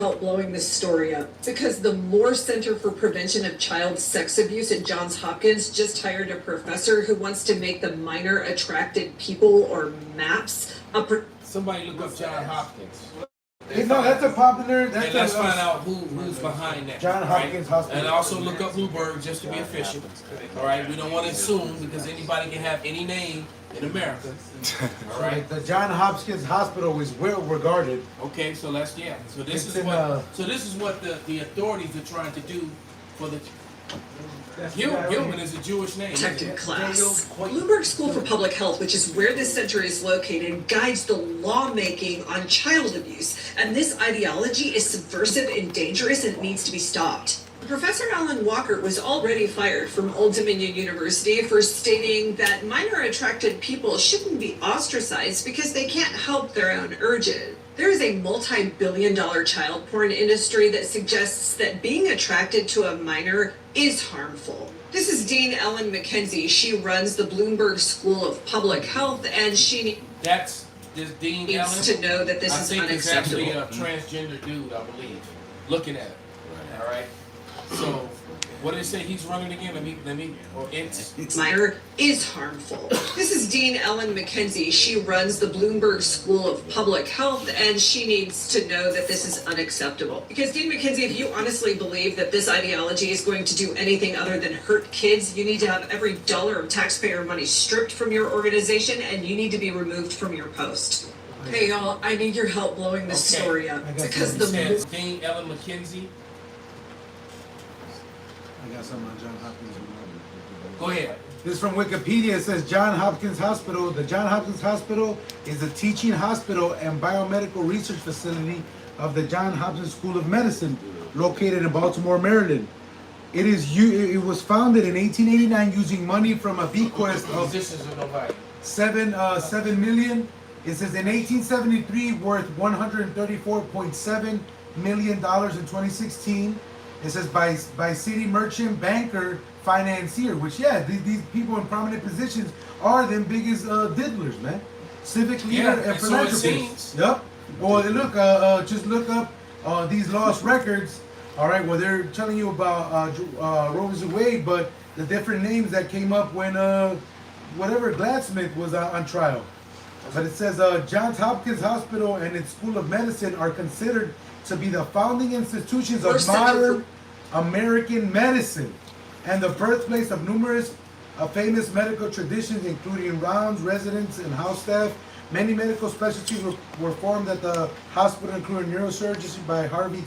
Help blowing this story up because the Moore Center for Prevention of Child Sex Abuse at Johns Hopkins just hired a professor who wants to make the minor attracted people, or MAPS, Somebody look up Johns Hopkins. No, that's a popular. And let's find out who's behind that. Johns Hopkins Hospital. And also look up Bloomberg just to be official. All right, we don't want to assume because anybody can have any name in America. All right. The Johns Hopkins Hospital is well regarded. Okay, so let's So this It's is in, what. So this is what the authorities are trying to do for the. Gilman is a Jewish name. protected class. Bloomberg School for Public Health, which is where this center is located, guides the lawmaking on child abuse. And this ideology is subversive and dangerous and needs to be stopped. Professor Alan Walker was already fired from Old Dominion University for stating that minor attracted people shouldn't be ostracized because they can't help their own urges. There is a multi-billion-dollar child porn industry that suggests that being attracted to a minor is harmful. This is Dean Ellen McKenzie. She runs the Bloomberg School of Public Health, and she That's this Dean needs Ellen. to know that this I is think it's unacceptable. actually a transgender dude, I believe. Looking at it. All right. So, what did it say he's running again? Let me. Or it's. Minor is harmful. This is Dean Ellen McKenzie. She runs the Bloomberg School of Public Health, and she needs to know that this is unacceptable. Because Dean McKenzie, if you honestly believe that this ideology is going to do anything other than hurt kids, you need to have every dollar of taxpayer money stripped from your organization, and you need to be removed from your post. Hey y'all, I need your help blowing this story up because the Says Dean Ellen McKenzie. I got something on Johns Hopkins. Go ahead. This is from Wikipedia. It says Johns Hopkins Hospital. The Johns Hopkins Hospital is a teaching hospital and biomedical research facility of the Johns Hopkins School of Medicine, located in Baltimore, Maryland. It was founded in 1889 using money from a bequest of This is a nobody. 7 million. It says in 1873 worth $134.7 million in 2016. It says by city merchant, banker, financier, which these people in prominent positions are them biggest diddlers, man. Civic leader and and so it philanthropist. seems. Yep. Well, look, just look up these lost records. All right. Well, they're telling you about Roe v. Wade, but the different names that came up when whatever Gladsmith was on trial. But it says Johns Hopkins Hospital and its School of Medicine are considered to be the founding institutions of modern American medicine and the birthplace of numerous famous medical traditions, including rounds, residents, and house staff. Many medical specialties were formed at the hospital, including neurosurgery by Harvey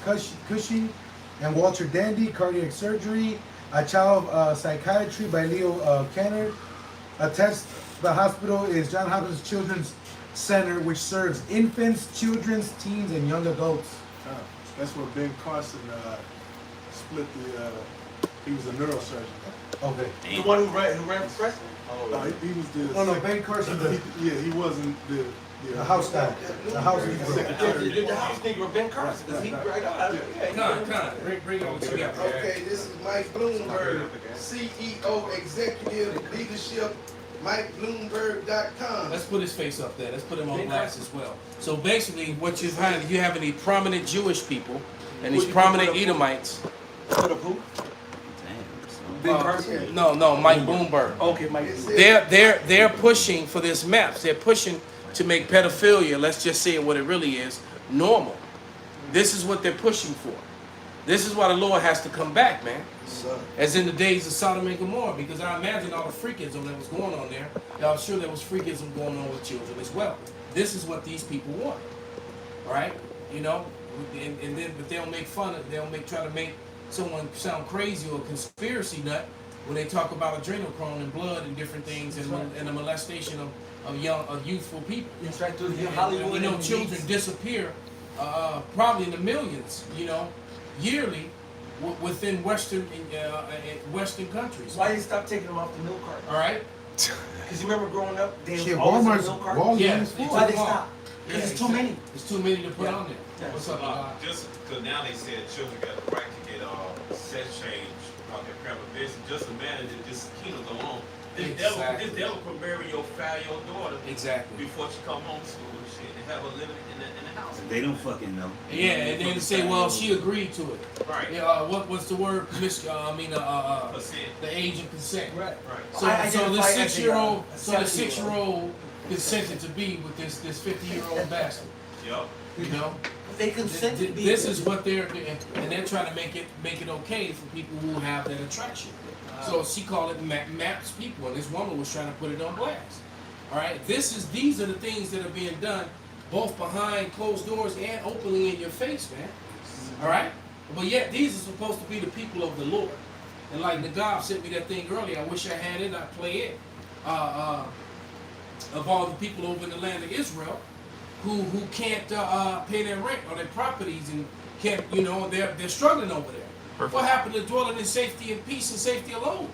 Cushing and Walter Dandy, cardiac surgery, child psychiatry by Leo Kenner. Attached to the hospital is Johns Hopkins Children's Center, which serves infants, children's, teens, and young adults. That's where Ben Carson split the. He was a neurosurgeon. Okay. The one who ran for president? No, he was the. No, Ben Carson, he wasn't the. the house guy. The house Secretary. The house nigga Ben Carson. He right out. Bring it over together. Okay, this is Mike Bloomberg, CEO, Executive Leadership, MikeBloomberg.com. Let's put his face up there. Let's put him on blast as well. So basically, what you have any prominent Jewish people and these prominent Edomites. Put up who? Ben Carson? No, Mike Bloomberg. Okay, Mike. They're pushing for this MAPS. They're pushing to make pedophilia, let's just say what it really is, normal. This is what they're pushing for. This is why the Lord has to come back, man. As in the days of Sodom and Gomorrah, because I imagine all the freakism that was going on there. I'm sure there was freakism going on with children as well. This is what these people want, all right? You know, and then but they'll make fun of, try to make someone sound crazy or a conspiracy nut when they talk about adrenochrome and blood and different things and the molestation of youthful people. That's right through the And, Hollywood. we know children disappear, probably in the millions, you know, yearly within Western countries. Why you stop taking them off the milk carton? All right. Because you remember growing up, they Shit, always on the Walmart's milk carton. Walmart Yeah. is full. Why they stop? Because Yeah, it's too many. It's too many to put on there. Yeah. What's up, Just because now they said children got the right to get sex change about their parents. Just imagine that this kingdom go on Exactly. This devil can marry your daughter Exactly. before she come home to school and shit, and have her living in the house. They don't fucking know. Yeah, and then say, well, she agreed to it. Right. Yeah. What's the word? Consent. The age of consent. Right. Right. So the identify as a 6-year-old consented to be with this 50-year-old bastard. Yup. You know. They consent to be. This is what they're and they're trying to make it okay for people who have that attraction. So she called it maps people, and this woman was trying to put it on blast. All right, these are the things that are being done, both behind closed doors and openly in your face, man. All right, but yet these are supposed to be the people of the Lord. And like Nagab sent me that thing earlier, I wish I had it. I'd play it. Of all the people over in the land of Israel, who can't pay their rent or their properties and can't, they're struggling over there. Perfect. What happened to dwelling in safety and peace and safety alone?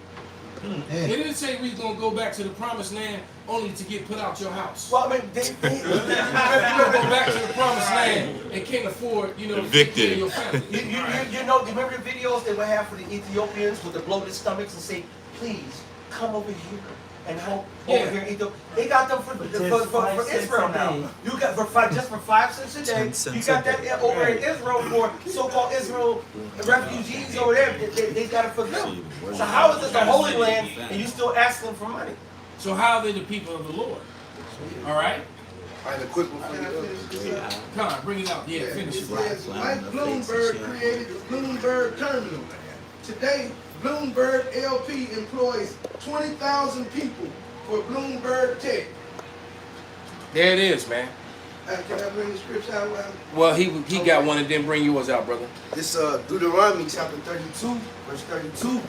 They didn't say we was gonna go back to the promised land only to get put out your house. Well, I mean, You're gonna go back to the promised land and can't afford, to take care of your family. remember the videos they would have for the Ethiopians with the bloated stomachs and say, please come over here and help over here in Ethiopia. They got them for Israel now. You got for 5 cents a day. You got that over in Israel for so-called Israel refugees over there. They got it for them. So how is this a holy land and you still asking them for money? So how are they the people of the Lord? All right? All right, a quick one for you. Come on, bring it out. Yeah, finish It it. says, Mike Bloomberg created the Bloomberg Terminal. Today, Bloomberg LP employs 20,000 people for Bloomberg Tech. There it is, man. Can I bring the scripture out loud? Well, he got one and then bring yours out, brother. This Deuteronomy chapter 32, verse 32.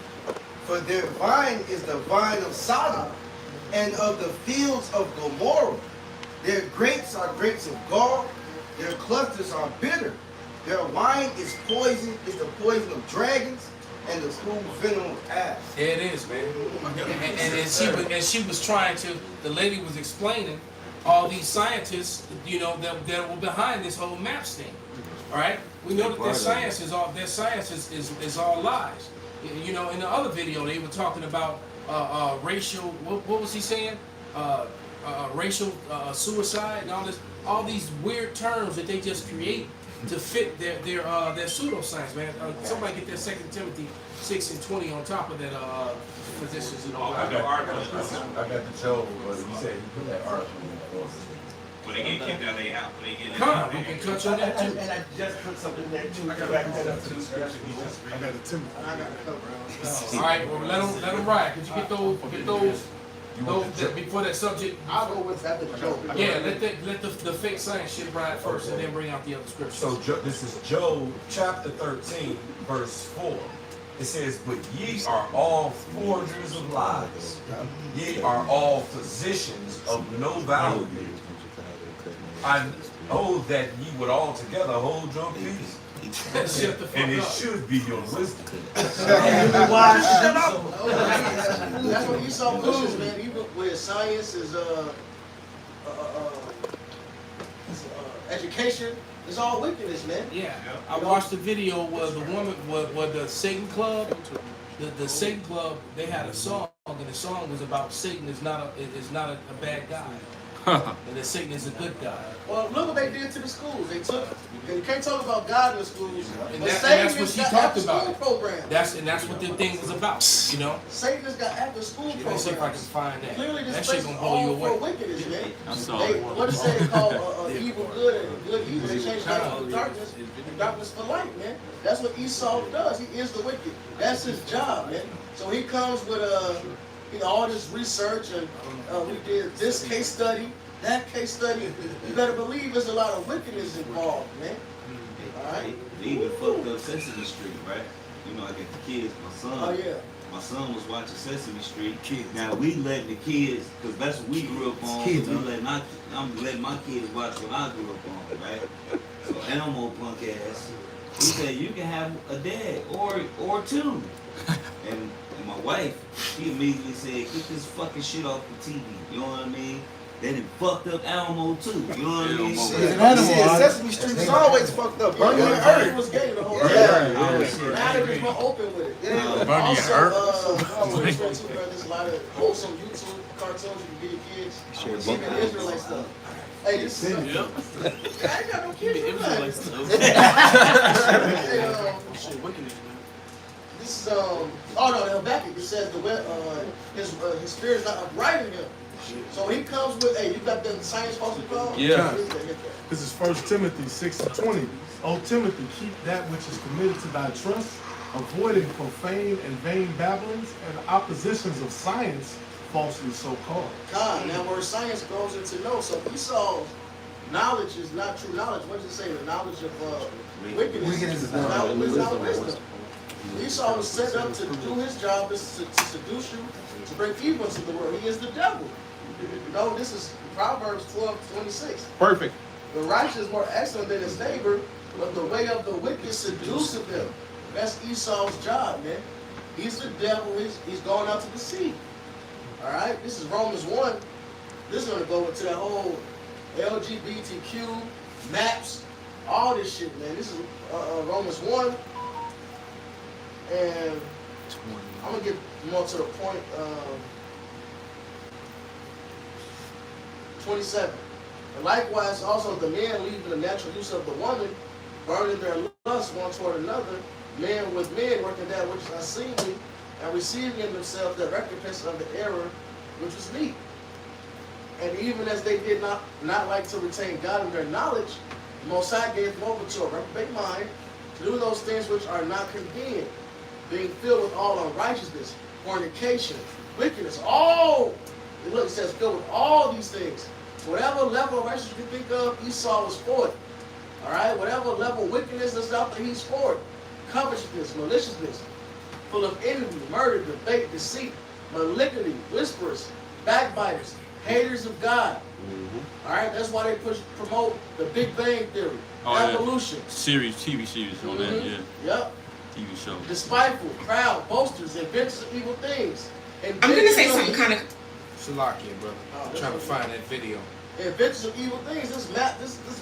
For their vine is the vine of Sodom, and of the fields of Gomorrah. Their grapes are grapes of gall, their clusters are bitter. Their wine is poison, is the poison of dragons, and the smooth venom of asps. There it is, man. And she was trying to. The lady was explaining all these scientists, that were behind this whole maps thing. All right, we know that their science is all lies. In the other video they were talking about racial. What was he saying? Racial suicide and all these weird terms that they just create to fit their pseudoscience, man. Somebody get that 2 Timothy 6:20 on top of that positions and all I that. got article. I got the Joe, but you said you put that article in. When they get kicked out of their house, when they get Come on, we can touch on that too. And I just put something there too. I got a Timothy. All right, well let them ride. Could you get those before that subject? I'll go with that the joke. Yeah, let the fake science shit ride first, and then bring out the other scriptures. So this is Job chapter 13, verse 4. It says, but ye are all forgers of lies. Ye are all physicians of no value. I know that ye would altogether hold your peace. Shut the fuck And it up. should be your wisdom. Shut up. That's what Esau pushes, man. Even where science is education, it's all wickedness, man. Yeah, I watched the video where the woman, where the Satan Club, the Satan Club, they had a song, and the song was about Satan is not a bad guy, and that Satan is a good guy. Well, look what they did to the schools. They took. You can't talk about God in the schools. And But that's Satan what she has talked got about. after-school program. That's what the thing was about, Satan has got after-school Let me see if I can programs. find that. Clearly, That this shit place gonna is blow you all for away. wickedness, man. I'm sorry. What is it called? Evil good and good evil. They change light for darkness and darkness for light, man. That's what Esau does. He is the wicked. That's his job, man. So he comes with all this research and we did this case study, that case study. You better believe there's a lot of wickedness involved, man. All right. They even fucked up Sesame Street, right? I got the kids, my son. Oh yeah. My son was watching Sesame Street. Now we let the kids, because that's what we grew up on. I'm letting my kids watch what I grew up on, right? So Elmo punk ass, he said you can have a dad or two. And my wife, she immediately said, get this fucking shit off the TV. You know what I mean? Then it fucked up Elmo too. You know what I mean? Sesame Street is always fucked up. Bernie and Ernie was gay the whole time. Now they're just more open with it. Bunny also, hurt. there's a lot of wholesome YouTube cartoons you can get your kids. Even Israelite stuff. Hey, this is. I ain't got no kids. Israelite stuff. This is oh no, the Habakkuk. It says his spirit is not upright in him. So he comes with, hey, you got the science supposed to call? Yeah. This is 1 Timothy 6:20. O Timothy, keep that which is committed to thy trust, avoiding profane and vain babblings and oppositions of science, falsely so called. God, now where science goes into know. So Esau's knowledge is not true knowledge. What does it say? The knowledge of wickedness is not wisdom. Esau was set up to do his job, is to seduce you, to bring evil into the world. He is the devil. You know, this is Proverbs 12:26. Perfect. The righteous is more excellent than his neighbor, but the way of the wicked seduceth them. That's Esau's job, man. He's the devil. He's going out to the sea. All right? This is Romans 1. This is going to go into that whole LGBTQ, maps, all this shit, man. This is Romans 1. And I'm going to get more to the point. 27. And likewise, also the men leaving the natural use of the woman, burning their lust one toward another, men with men working that which is unseemly, and receiving in themselves the recompense of the error which was meet. And even as they did not like to retain God in their knowledge, the Most High gave them over to a reprobate mind to do those things which are not convenient, being filled with all unrighteousness, fornication, wickedness, all. Look, it says filled with all these things. Whatever level of righteousness you think of, Esau was for it. All right? Whatever level of wickedness that's out there, he's for it. Covetousness, maliciousness, full of envy, murder, debate, deceit, malignity, whisperers, backbiters, haters of God. All right? That's why they promote the Big Bang Theory, evolution. Yeah. TV series on that, yeah. Yep. TV show. Despiteful, proud, boasters, inventors of evil things. I'm gonna say something kind of. Shalakia, brother. I'm trying to find that video. Inventors of evil things. This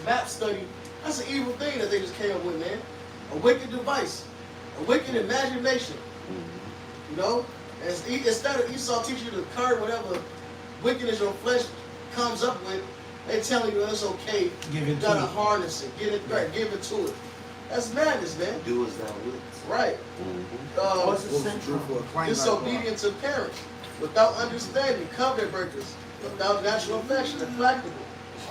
map study, that's an evil thing that they just came up with, man. A wicked device, a wicked imagination. You know, instead of Esau teaching you to curb whatever wickedness your flesh comes up with, they telling you it's okay. You gotta harness it, get it right, give it to it. That's madness, man. Do as thou wilt. Right. Disobedient to parents, without understanding, covenant breakers, without natural affection, implacable,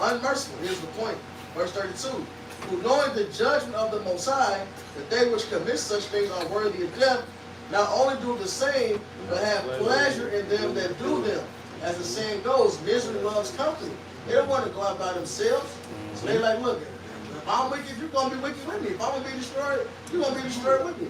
unmerciful. Here's the point. Verse 32. Who knowing the judgment of the Most High, that they which commit such things are worthy of death, not only do the same, but have pleasure in them that do them. As the saying goes, misery loves company. They don't want to go out by themselves. So they like, look, if I'm wicked, you're going to be wicked with me. If I'm going to be destroyed, you're going to be destroyed with me.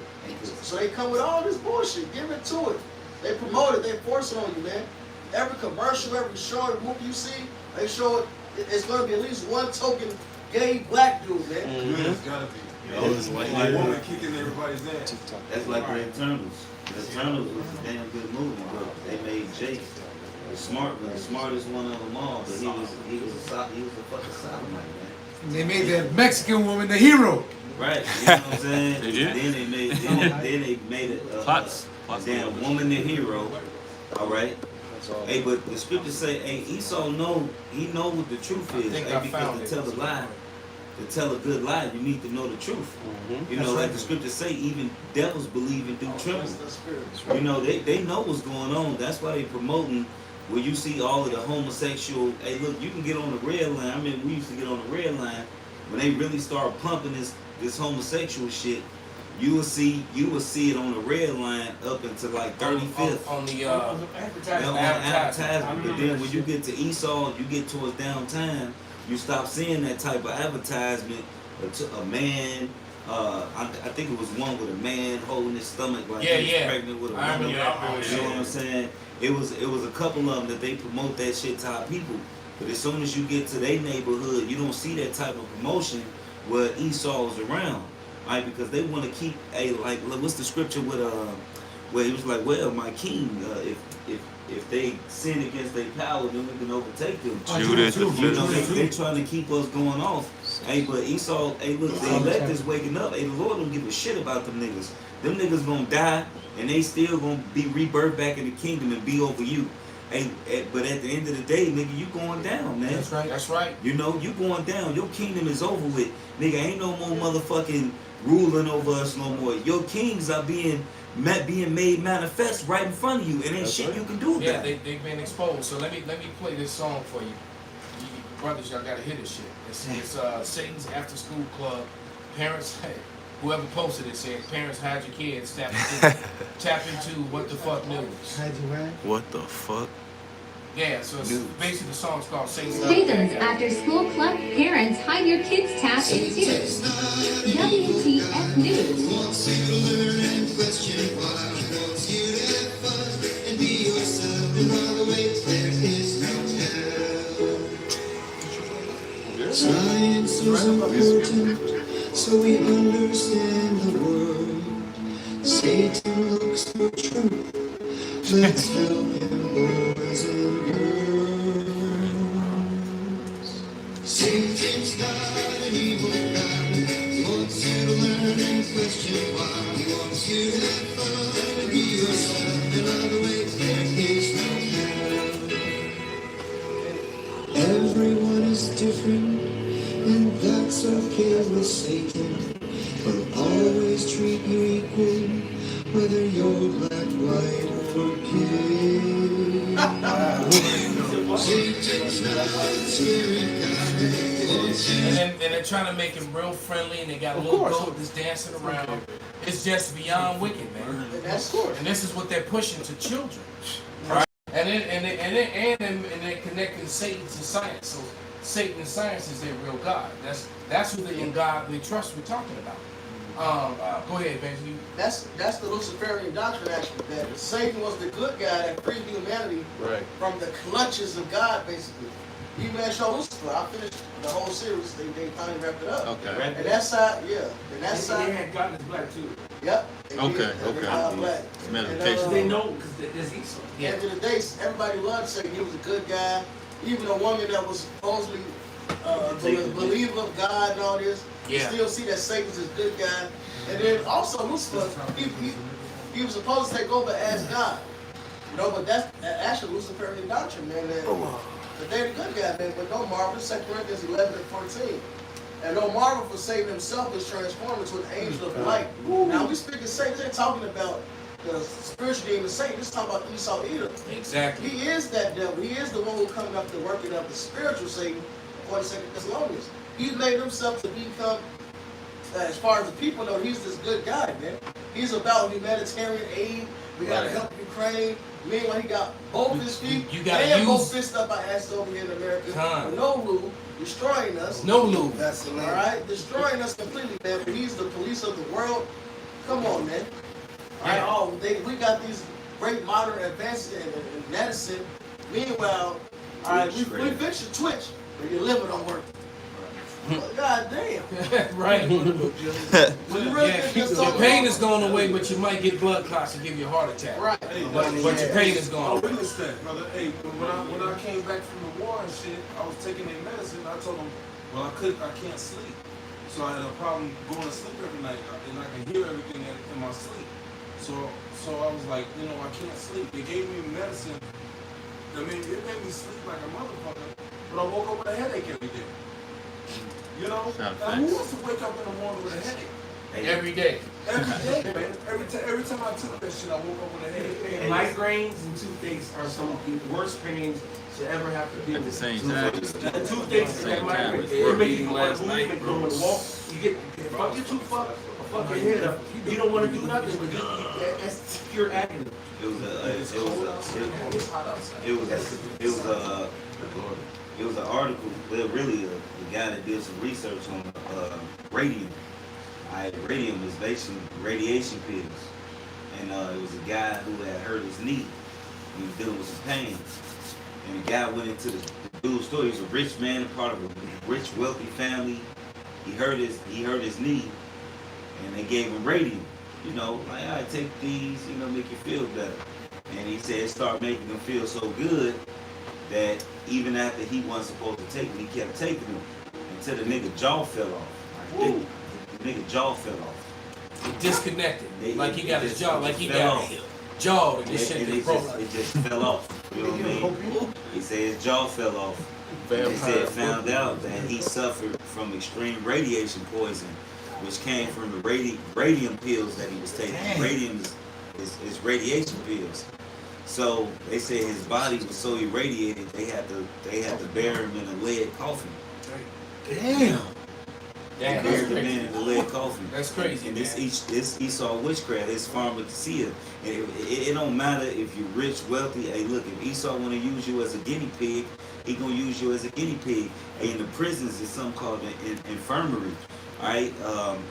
So they come with all this bullshit. Give it to it. They promote it. They force it on you, man. Every commercial, every show, every movie you see, they show it. It's going to be at least one token gay black dude, man. It's gotta be. It's like woman kicking everybody's ass. That's like the Eternals. The Eternals was a damn good movie, bro. They made Jake the smartest one of them all, but he was a fucking sodomite, man. They made that Mexican woman the hero. Right, you know what I'm saying? They did? Then they made a damn woman the hero. All right. Hey, but the scriptures say, hey, Esau know what the truth is. Because to tell a lie, to tell a good lie, you need to know the truth. You know, like the scriptures say, even devils believe and do tremble. You know, they know what's going on. That's why they promoting. Where you see all of the homosexual, hey, look, you can get on the red line. I mean, we used to get on the red line. When they really start pumping this homosexual shit, you will see it on the red line up until like 35th. On the advertisement. But then when you get to Esau, you get towards downtown, you stop seeing that type of advertisement. A man, I think it was one with a man holding his stomach like he was pregnant with a woman. You know what I'm saying? It was a couple of them that they promote that shit to our people. But as soon as you get to their neighborhood, you don't see that type of promotion where Esau's around, right? Because they want to keep like what's the scripture with where he was like, well, my king, if they sin against their power, then we can overtake them. Judas, You know, they trying to keep us going off. Hey, but Esau, hey, look, the elect is waking up. Hey, the Lord don't give a shit about them niggas. Them niggas gonna die, and they still gonna be rebirthed back in the kingdom and be over you. Hey, but at the end of the day, nigga, you going down, man. That's right. That's right. You know, you going down. Your kingdom is over with. Nigga, ain't no more motherfucking ruling over us no more. Your kings are being made manifest right in front of you, and ain't shit you can do about it. They've been exposed. So let me play this song for you. Brothers, y'all gotta hear this shit. It's Satan's After School Club. Parents, whoever posted it said, parents, hide your kids. Tap into What the Fuck News. Hide your what? What the fuck? Yeah, so it's basically the song's called Satan's After School Club. Parents, hide your kids. Tap into WTF News. Science is important, so we understand the world. Satan looks for truth. Let's help him, boys and girls. Satan's not an evil guy. He wants you to learn and question why. He wants you to have fun and be yourself. And all the way there is no hell. Everyone is different. And that's okay with Satan. He'll always treat you equal, whether you're black, white, or gay. Satan's not a scary guy. and they're trying to make him real friendly, and they got a little goat that's dancing around. It's just beyond wicked, man. And this is what they're pushing to children, right? And they're connecting Satan to science. So Satan and science is their real God. That's who the in God we trust we're talking about. Go ahead, Benji. That's the Luciferian doctrine, actually, that Satan was the good guy that freed humanity from the clutches of God, basically. Even that show Lucifer, I finished the whole series. They finally wrapped it up. Okay. And that side, and that side. They had God is black too. Yep. Okay. Black. Meditation. They know because there's Esau. At the end of the day, everybody loved Satan. He was a good guy. Even a woman that was supposedly a believer of God and all this, you still see that Satan's a good guy. And then also Lucifer, he was supposed to take over as God. You know, but that's actually Luciferian doctrine, man. But they're the good guy, man. But don't marvel, 2 Corinthians 11 and 14. And don't marvel for Satan himself is transformed into an angel of light. Now we speak of Satan, they're talking about the spiritual demon Satan. This is talking about Esau Edom. Exactly. He is that devil. He is the one who coming up to working up the spiritual Satan, according to 2 Thessalonians. He made himself to become, as far as the people know, he's this good guy, man. He's about humanitarian aid. We gotta help Ukraine. Meanwhile, he got both his feet and both fists up our asses over here in America. For no lube, destroying us. No lube. That's all right, destroying us completely, man. But he's the police of the world. Come on, man. All right, we got these great modern advances in medicine. Meanwhile, all right, we fix your Twitch, but your liver don't work. God damn. Right. Your pain is going away, but you might get blood clots and give you a heart attack. Right. But your pain is gone. I witnessed that, brother. Hey, when I came back from the war and shit, I was taking their medicine. I told them, well, I can't sleep. So I had a problem going to sleep every night, and I can hear everything in my sleep. So I was like, I can't sleep. They gave me medicine. It made me sleep like a motherfucker, but I woke up with a headache every day. You know? Now, who wants to wake up in the morning with a headache? Every day. Every day, man. Every time I took that shit, I woke up with a headache. And migraines and toothaches are some of the worst pains to ever have to deal with. At the same time. The toothaches and migraines. It makes you want to move and go and walk. You get fuck your tooth up, fuck your head up. You don't want to do nothing, but that's pure agony. It was an article. Well, really, the guy that did some research on radium. Radium is basically radiation pills, and it was a guy who had hurt his knee. He was dealing with some pain, and the guy went into the dude's story. He was a rich man, part of a rich, wealthy family. He hurt his knee, and they gave him radium. Like, I take these, make you feel better. And he said it started making him feel so good that even after he wasn't supposed to take them, he kept taking them. And until the nigga jaw fell off. Right? The nigga jaw fell off. He disconnected. Like he got his jaw, like he fell got off. jawed, and this shit And just broke. it just fell off. You know what I mean? He said his jaw fell off. They said found out that he suffered from extreme radiation poison, which came from the radium pills that he was taking. Radium is radiation pills. So they said his body was so irradiated they had to bury him in a lead coffin. Damn. Damn, Bury that's the man crazy. in the lead coffin. That's crazy, And man. this Esau witchcraft, it's pharmacia. And it don't matter if you're rich, wealthy. Hey, look, if Esau want to use you as a guinea pig, he gonna use you as a guinea pig. Hey, in the prisons, it's something called an infirmary. All right,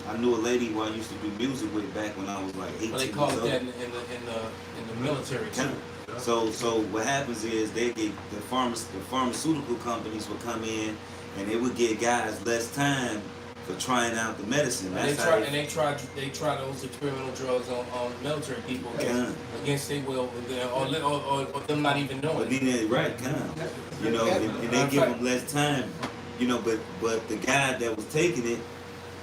I knew a lady who I used to do music with back when I was like 18 Well, they call it that in the military too. So what happens is they get the pharmaceutical companies would come in and they would give guys less time for trying out the medicine. And That's how they try those experimental drugs on military people against their will, or them not even knowing. But then right, you know, and they give them less time, you know. But the guy that was taking it,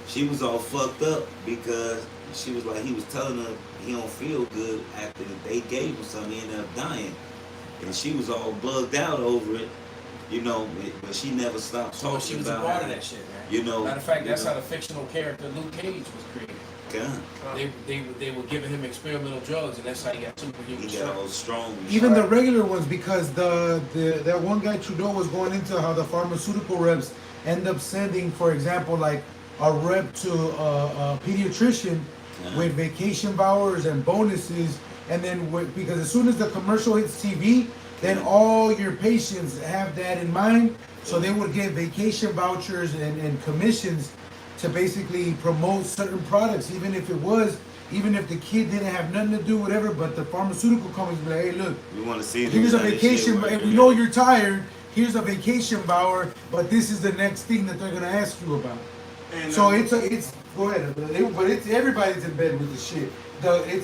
she was all fucked up because she was like, he was telling her he don't feel good after they gave him something. He ended up dying, and she was all bugged out over it, you know. But she never stopped talking about it. She was a part of that shit, man. You know, matter of fact, that's how the fictional character Luke Cage was created. God. They were giving him experimental drugs, and that's how he got superhuman He got all strong. Even the regular ones, because that one guy Trudeau was going into how the pharmaceutical reps end up sending, for example, like a rep to a pediatrician with vacation vouchers and bonuses, and then because as soon as the commercial hits TV, then all your patients have that in mind, so they would get vacation vouchers and commissions to basically promote certain products, even if the kid didn't have nothing to do, whatever, but the pharmaceutical companies be like, hey, look, we want to see here's a vacation, we know you're tired, here's a vacation voucher, but this is the next thing that they're gonna ask you about. And, So it's go ahead, but it's everybody's in bed with the shit.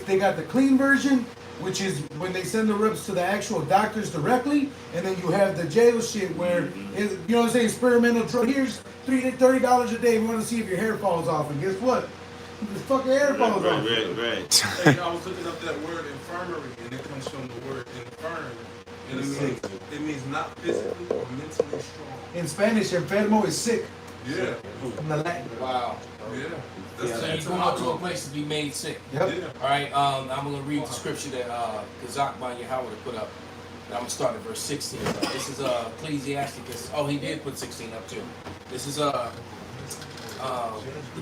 They got the clean version, which is when they send the reps to the actual doctors directly, and then you have the jail shit where you know what I'm saying, experimental drug. Here's $30 a day. We want to see if your hair falls off, and guess what? The fucking hair falls off. Right. Hey, I was looking up that word infirmary, and it comes from the word infirm, and it means not physically or mentally strong. In Spanish, enfermo is sick. Yeah. From the Latin. Wow. Yeah. So you go out to a place to be made sick. Yep. Yeah. All right. I'm gonna read the scripture that Kazak Banya Howard put up. And I'm gonna start at verse 16. This is Ecclesiasticus. Oh, he did put 16 up too. This is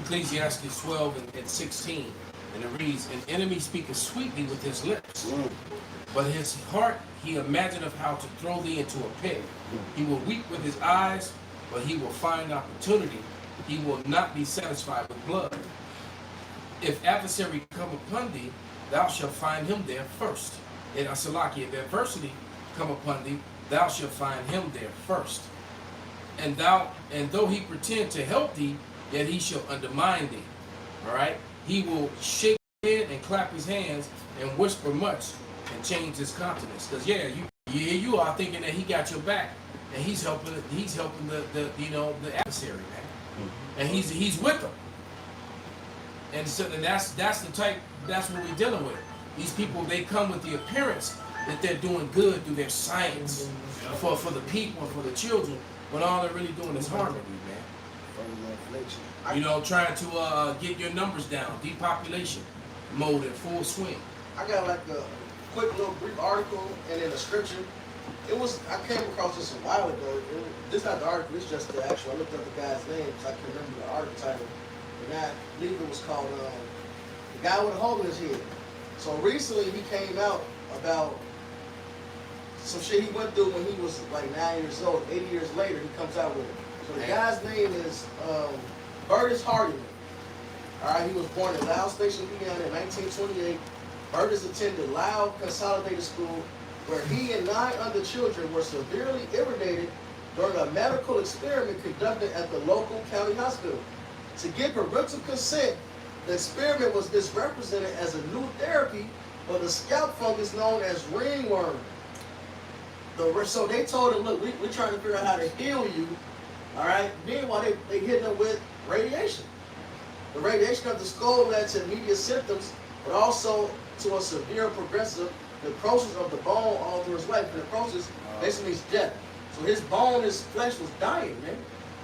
Ecclesiastes 12 and 16, and it reads, "An enemy speaketh sweetly with his lips, but his heart he imagineth how to throw thee into a pit. He will weep with his eyes, but he will find opportunity. He will not be satisfied with blood. If adversary come upon thee, thou shalt find him there first." In Asalaki, if adversity come upon thee, thou shalt find him there first. And though he pretend to help thee, yet he shall undermine thee. All right? He will shake his head and clap his hands and whisper much and change his countenance. Because you are thinking that he got your back, and he's helping the adversary, man. And he's with them. And so that's what we're dealing with. These people, they come with the appearance that they're doing good through their science for the people and for the children, when all they're really doing is harming you, man. You know, trying to get your numbers down, depopulation mode in full swing. I got like a quick little brief article and then a scripture. I came across this a while ago. This not the article, it's just the actual, I looked up the guy's name because I can't remember the article title. And I believe it was called The Guy with a Hole in His Head. So recently he came out about some shit he went through when he was like 9 years old. 80 years later, he comes out with it. So the guy's name is Burtis Hardiman. All right, he was born in Laos Station, Indiana in 1928. Burtis attended Lao Consolidated School, where he and 9 other children were severely irritated during a medical experiment conducted at the local county hospital. To get parental consent, the experiment was misrepresented as a new therapy for the scalp fungus known as ringworm. So they told him, look, we're trying to figure out how to heal you. All right. Meanwhile, they hit them with radiation. The radiation of the skull led to immediate symptoms, but also to a severe progressive necrosis of the bone all through his life. Necrosis basically means death. So his bone, his flesh was dying, man.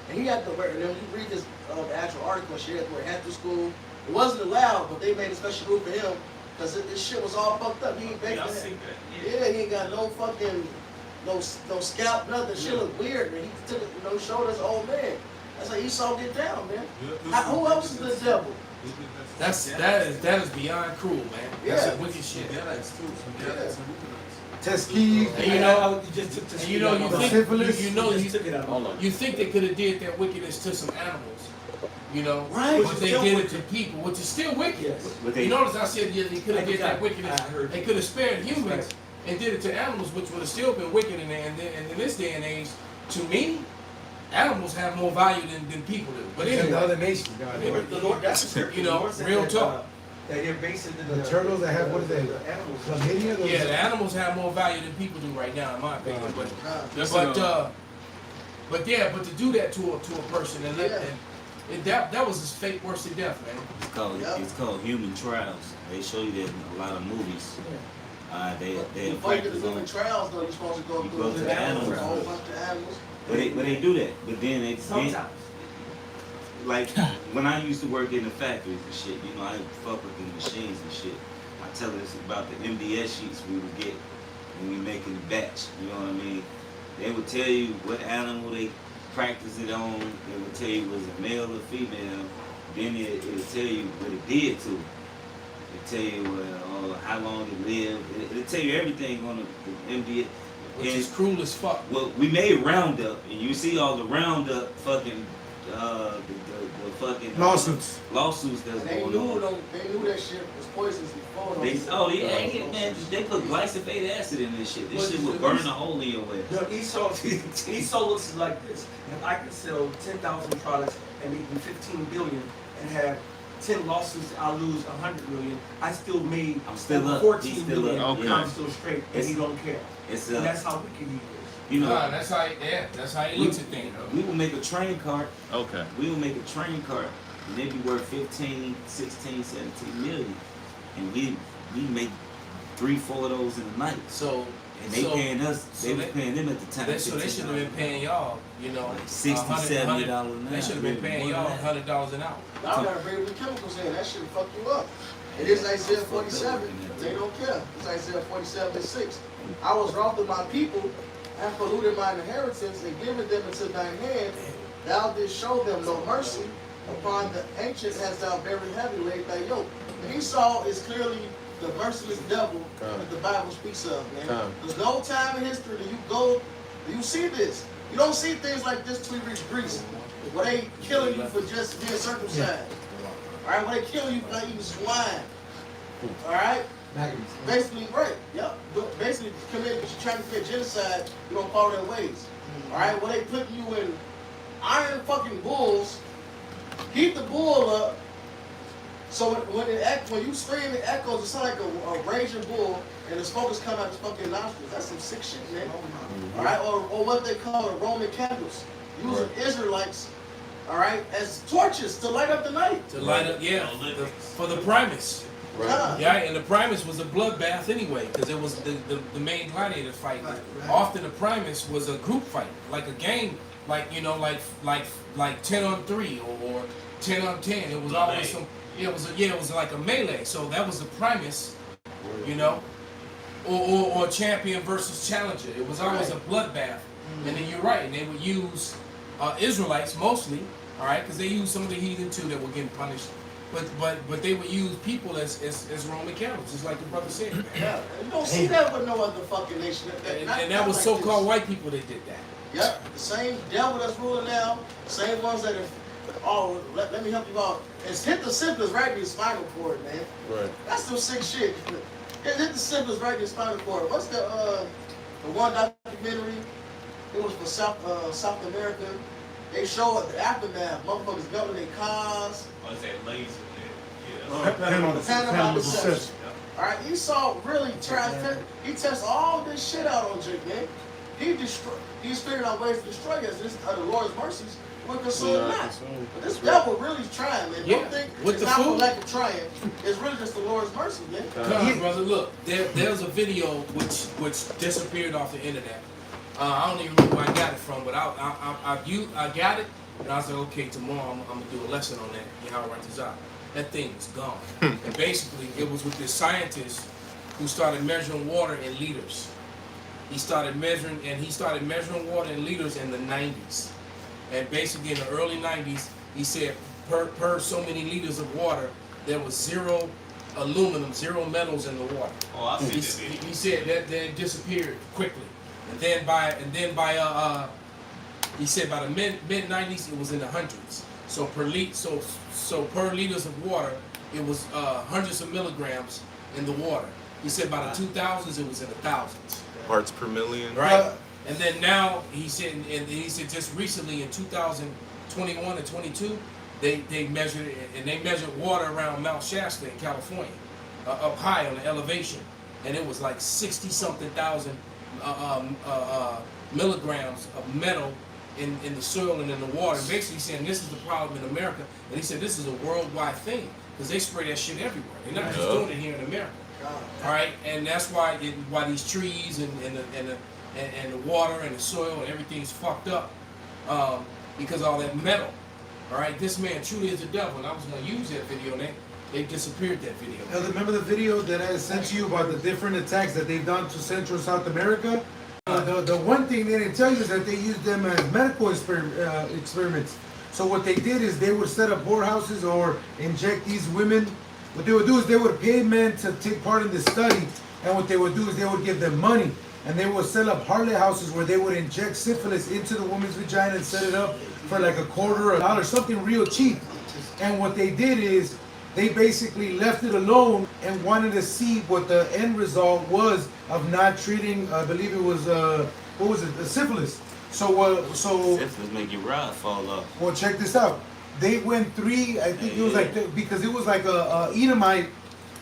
And he had to wear, and then you read this the actual article, she had to wear hat through school. It wasn't allowed, but they made a special rule for him because this shit was all fucked up. He ain't baked yeah, he ain't got no fucking, no scalp, nothing. Shit look weird, man. He took it, showed us old man. That's how Esau get down, man. Who else is the devil? That is beyond cruel, man. That's some wicked shit. Tuskegee. And you think they could have did that wickedness to some animals, right? But they did it to people, which is still wicked. You notice I said they could have did that wickedness. They could have spared humans and did it to animals, which would have still been wicked. And in this day and age, to me, animals have more value than people do. But anyway, the other nations, God. Real talk. They're basing The turtles that have, what is that? Chlamydia? Yeah, the animals have more value than people do right now, in my opinion. But to do that to a person and that was his fate worse than death, man. It's called human trials. They show you that in a lot of movies. They fight the human trials though. You're supposed to go through the animals. A whole bunch of animals. But they do that. But then they sometimes. Like when I used to work in the factories and shit, I fuck with the machines and shit. I tell us about the MDS sheets we would get when we making the batch. You know what I mean? They would tell you what animal they practice it on. They would tell you was it male or female. Then it would tell you what it did to it. It tell you how long it lived. It'll tell you everything on the MDS. Which is cruel as fuck. Well, we made Roundup, and you see all the Roundup fucking the fucking lawsuits that's going on. They knew that shit was poisonous before. Man, they put glyphosate acid in this shit. This shit will burn a hole in your ass. Esau looks like this. If I could sell 10,000 products and make them 15 billion and have 10 lawsuits, I'll lose 100 million. I still made I'm still up. 14 million. Okay. I'm still straight, and he don't care. And that's how wicked he is. That's how he looks at things. We will make a train cart. Okay. We will make a train cart, and they be worth 15, 16, 17 million, and we make 3-4 of those in a night. So. And they paying us. They was paying them at the time. So they should have been paying y'all, like $60, $70 an hour. They should have been paying y'all $100 an hour. Y'all gotta bring the chemicals in. That should fuck you up. It is Isaiah 47. They don't care. It's Isaiah 47:6. I was wroth with my people and polluted mine inheritance and given them into thine hand. Thou didst show them no mercy. Upon the ancient hast thou very heavy laid thy yoke. And Esau is clearly the merciless devil that the Bible speaks of, man. There's no time in history that you see this. You don't see things like this till you reach Greece, where they killing you for just being circumcised. All right, where they killing you for not eating swine. All right, basically, right? Yep. Basically, trying to commit genocide. You don't follow their ways. All right, where they putting you in iron fucking bulls, heat the bull up. So when you scream, it echoes. It sounds like a raging bull, and the smoke is coming out his fucking nostrils. That's some sick shit, man. All right, or what they call Roman candles, using Israelites, all right, as torches to light up the night. To light up, for the Primus. Right. Yeah, and the Primus was a bloodbath anyway, because it was the main gladiator fight. Right. Often the Primus was a group fight, like a game, like 10 on 3 or 10 on 10. It was always some. It was like a melee. So that was the Primus, or champion versus challenger. It was always a bloodbath. And then you're right, and they would use Israelites mostly, all right, because they used some of the heathen too that were getting punished. But they would use people as Roman candles, just like the brother said. Man. Yeah, you don't see that with no other fucking nation. And that was so-called white people that did that. Yep, the same devil that's ruling now, same ones that are. Oh, let me help you out. It's hit the symptoms right in your spinal cord, man. Right. That's some sick shit. Hit the symptoms right in your spinal cord. What's the one documentary? It was for South America. They show the aftermath. Motherfuckers governing their cars. What's that laser? Panama deception. All right, Esau really he tests all this shit out on Jake, man. He's figuring out ways to destroy us. This the Lord's mercies will consume not. But this devil really trying, man. Yeah. Don't think With it's the not for food? lack of trying. It's really just the Lord's mercy, man. No, brother, look, there's a video which disappeared off the internet. I don't even remember where I got it from, but I got it, and I was like, okay, tomorrow I'm gonna do a lesson on that, and how to write this out. That thing is gone. And basically, it was with this scientist who started measuring water in liters. He started measuring water in liters in the 90s. And basically in the early 90s, he said per so many liters of water, there was zero aluminum, zero metals in the water. Oh, I see that video. He said that it disappeared quickly. And then by he said by the mid 90s it was in the hundreds. So per liters of water, it was hundreds of milligrams in the water. He said by the 2000s it was in the thousands. Parts per million. Right. And then now he said just recently in 2021 and 22 they measured it, and they measured water around Mount Shasta in California, up high on the elevation, and it was like 60 something thousand milligrams of metal in the soil and in the water. And basically saying this is the problem in America, and he said this is a worldwide thing because they spray that shit everywhere. They're not just doing it here in America. All right, and that's why these trees and the water and the soil and everything's fucked up because of all that metal. All right, this man truly is the devil, and I was going to use that video, and they disappeared that video. Now, remember the video that I sent you about the different attacks that they've done to Central South America? The one thing they didn't tell you is that they used them as medical experiments. So what they did is they would set up whorehouses or inject these women. What they would do is they would pay men to take part in the study, and what they would do is they would give them money, and they would set up harlot houses where they would inject syphilis into the woman's vagina and set it up for like $0.25, something real cheap. And what they did is they basically left it alone and wanted to see what the end result was of not treating, I believe it was, what was it, syphilis. So Syphilis make your rod fall off. Well, check this out. They went I think it was like, because it was like a Edomite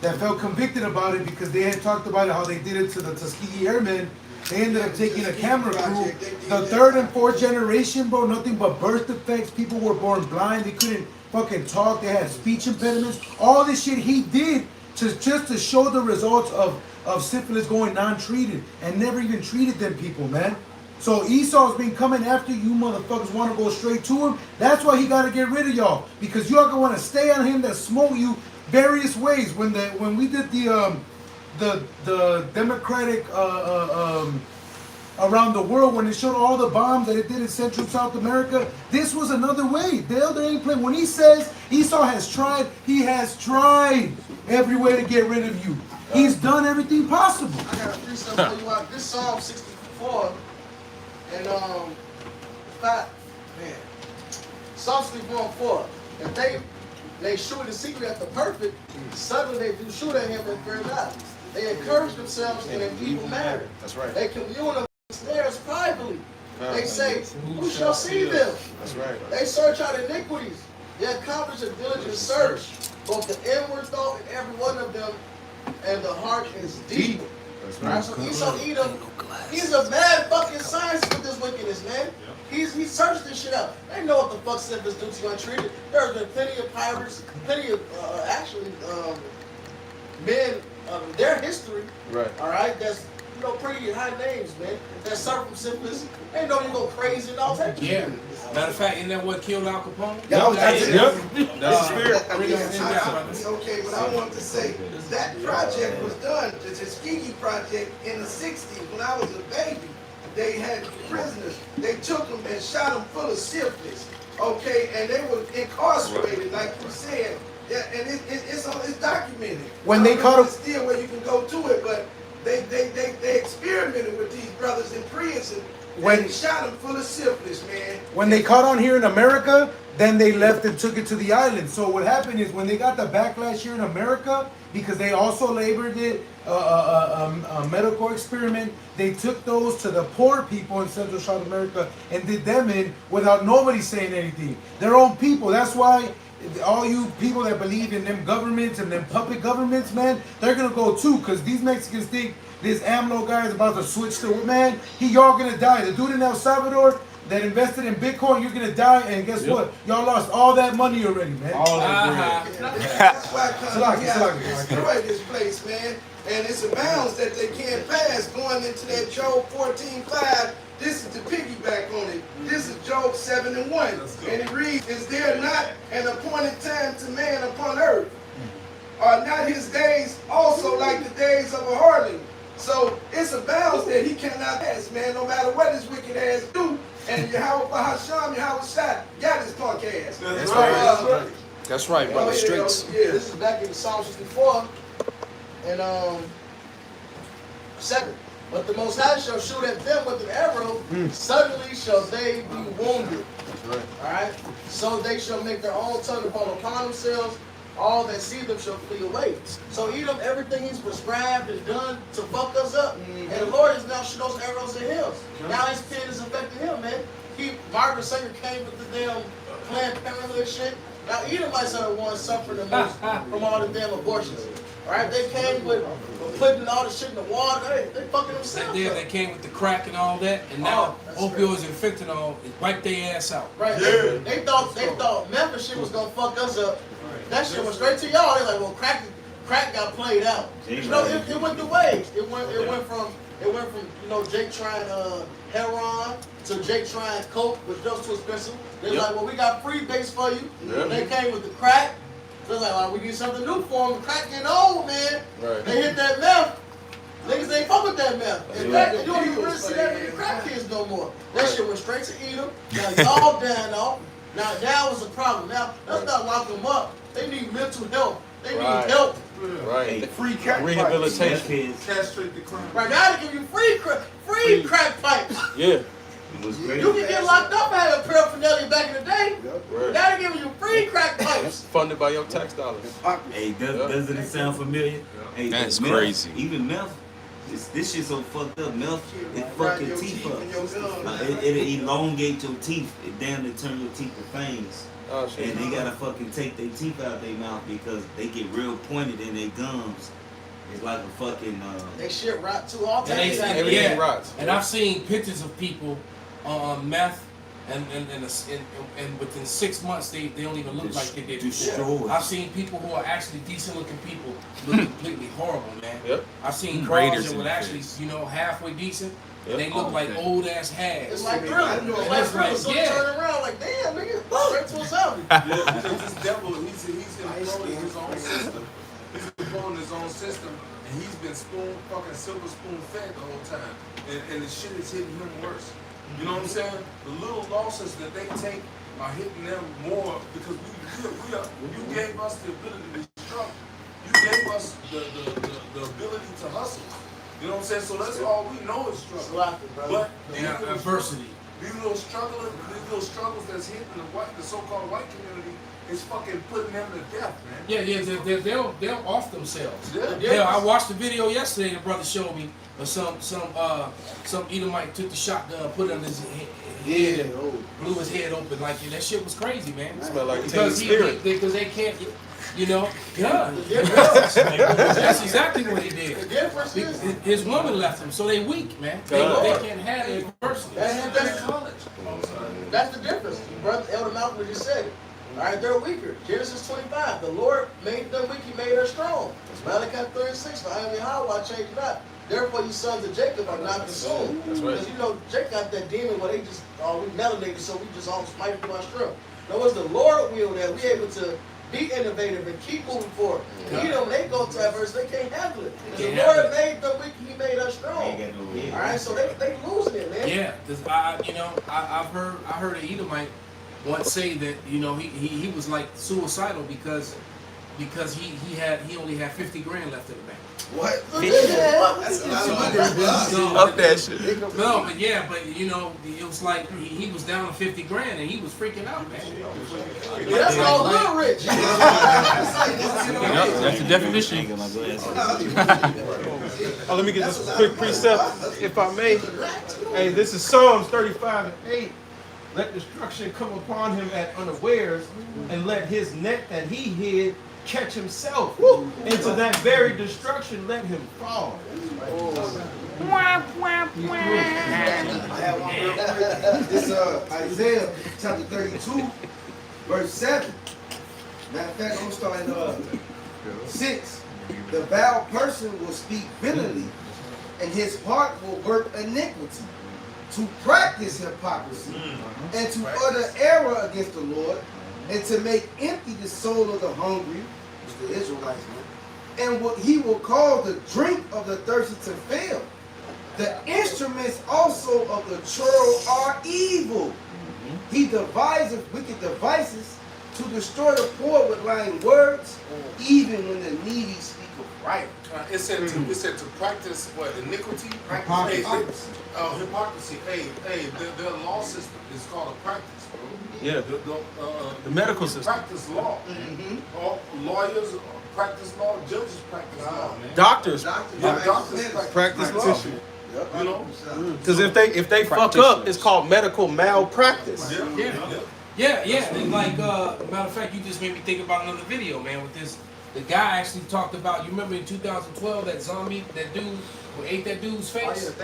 that felt convicted about it because they had talked about it, how they did it to the Tuskegee Airmen. They ended up taking a camera crew. The third and fourth generation, bro, nothing but birth defects. People were born blind. They couldn't fucking talk. They had speech impediments. All this shit he did just to show the results of syphilis going non-treated and never even treated them people, man. So Esau's been coming after you motherfuckers want to go straight to him. That's why he got to get rid of y'all, because y'all gonna want to stay on him that smote you various ways. When we did the Democratic around the world, when it showed all the bombs that it did in Central South America, this was another way. The elder ain't playing. When he says Esau has tried, he has tried every way to get rid of you. He's done everything possible. I got a free stuff for you out. This Psalm 64 and Psalm 64:4. If they shoot in secret at the perfect, suddenly they do shoot at him and fear not. They encourage themselves in an evil manner. That's right. They commune of snares privately. They say, who shall see them? That's right. They search out iniquities. They accomplish a diligent search. Both the inward thought in every one of them, and the heart is deep. That's right. So Esau Edom, he's a mad fucking science with this wickedness, man. He searched this shit out. They know what the fuck syphilis do to you untreated. There's been plenty of pirates, plenty of men of their history. Right. All right, that's pretty high names, man. That suffer from syphilis. They know you go crazy and all that. Yeah. Matter of fact, isn't that what killed Al Capone? That's it. That's the spirit. Okay, but I wanted to say that project was done, the Tuskegee project, in the 60s when I was a baby. They had prisoners. They took them and shot them full of syphilis. Okay, and they were incarcerated, like you said. Yeah, and it's documented. When they caught them, still where you can go to it, but they experimented with these brothers in prison. When shot them full of syphilis, man. When they caught on here in America, then they left and took it to the island. So what happened is when they got the backlash here in America, because they also labored it, a medical experiment, they took those to the poor people in Central South America and did them in without nobody saying anything. Their own people. That's why all you people that believe in them governments and them puppet governments, man, they're gonna go too, because these Mexicans think this AMLO guy is about to switch to, man, y'all gonna die. The dude in El Salvador that invested in Bitcoin, you're gonna die, and guess what? Y'all lost all that money already, man. All that That's why countries have to destroy this place, man. And it's a bounds that they can't pass going into that Job 14:5. This is the piggyback on it. This is Job 7:1. And it reads, is there not an appointed time to man upon earth? Are not his days also like the days of a harlot? So it's a bounds that he cannot pass, man, no matter what his wicked ass do. And Yahweh Bahasham, Yahweh Shai, got his punk ass. That's right. That's right, brother. Streets. Yeah, this is back in Psalm 64 and 7. But the Most High shall shoot at them with an arrow, suddenly shall they be wounded. That's right. Alright? So they shall make their own tongue upon themselves, all that see them shall flee away. So Edom, everything he's prescribed and done to fuck us up. And the Lord is now shooting those arrows at him. Now his pen is affecting him, man. Margaret Sanger came with the damn Planned Parenthood and shit. Now Edomites are the ones suffering the most from all the damn abortions. Alright, they came with putting all the shit in the water. They fucking themselves up. They came with the crack and all that, and now opioids and fentanyl wipe their ass out. Right. Yeah. They thought Memphis shit was gonna fuck us up. That shit went straight to y'all. They're like, well, crack got played out. You know, it went the waves. It went from you know, Jake trying heroin to Jake trying coke, which those too expensive. They're like, well, we got free base for you. They came with the crack. They're like, well, we need something new for them. Crack getting old, man. Right. They hit that meth. Niggas ain't fuck with that meth. In fact, you don't even really see that many crack kids no more. That shit went straight to Edom. Now y'all down off. Now was a problem. Now let's not lock them up. They need mental health. They need help. Right. Free crack Rehabilitation. Castrate the crime. Right now they give you free crack pipes. Yeah. You can get locked up and have a paraphernalia back in the day. Now they're giving you free crack pipes. Funded by your tax dollars. Hey, doesn't it sound familiar? Hey, that's meth, crazy. Even meth, this shit so fucked up. Meth, it fuck your teeth up. Like, it elongate your teeth. It damn near turn your teeth to fangs. Oh, shit. And they gotta fucking take their teeth out their mouth because they get real pointed in their gums. It's like a fucking. They shit rot too. All time. Everything rots. And I've seen pictures of people on meth, and within 6 months they don't even look like they did before. I've seen people who are actually decent looking people look completely horrible, man. Yep. I've seen cars that were actually, you know, halfway decent. Yep. They look like old ass hags. It's like Thriller. It's like Thriller. So you turn around like, damn, nigga, straight to his house. Yeah, because this devil, he's controlling his own system. He's controlling his own system, and he's been fucking silver spoon fed the whole time. And the shit is hitting him worse. You know what I'm saying? The little losses that they take are hitting them more because you gave us the ability to struggle. You gave us the ability to hustle. You know what I'm saying? So that's all we know is struggle. But adversity. These little struggles that's hitting the so-called white community is fucking putting them to death, man. Yeah, they'll off themselves. Yeah, I watched the video yesterday. The brother showed me, some Edomite took the shotgun, put it on his head, blew his head open. Like that shit was crazy, man. It smelled like because they can't. You know, that's exactly what he did. His woman left him, so they weak, man. They can't have adversity. That's the difference. Brother Elder Malcolm just said it. All right, they're weaker. Genesis 25. The Lord made them weak. He made her strong. Malachi 36. For I am Yahweh, I change not. Therefore, you sons of Jacob are not consumed. That's right. Because you know, Jacob got that demon where they just we melanated, so we just all might through our strength. No, it's the Lord will that we able to be innovative and keep moving forward. You know, they go to adversity, they can't handle it. The Lord made them weak, He made us strong. All right, so they losing it, man. Yeah, because I heard an Edomite once say that he was like suicidal because he only had 50 grand left in the bank. What? That's a lot of money. Up that shit. No, but it was like he was down to 50 grand and he was freaking out, man. That's all little rich. That's the definition. Let me get this quick precept, if I may. Hey, this is Psalms 35:8. let destruction come upon him at unawares, and let his net that he hid catch himself. Into that very destruction let him fall. This Isaiah chapter 32, verse 7. Matter of fact, I'm gonna start in 6. The vile person will speak bitterly, and his heart will work iniquity, to practice hypocrisy, and to utter error against the Lord, and to make empty the soul of the hungry, which the Israelites, and what he will call the drink of the thirsty to fail. The instruments also of the churl are evil. He deviseth wicked devices to destroy the poor with lying words, even when the needy speak of right. It said to practice what, iniquity? Hypocrisy. Hypocrisy. Hey, their law system is called a practice, bro. Yeah. The medical system. Practice law. All lawyers practice law, judges practice law, man. Doctors Practice law. You know? Because if they fuck up, it's called medical malpractice. Yeah. And like, matter of fact, you just made me think about another video, man. With this, the guy actually talked about. You remember in 2012 that zombie, that dude who ate that dude's face?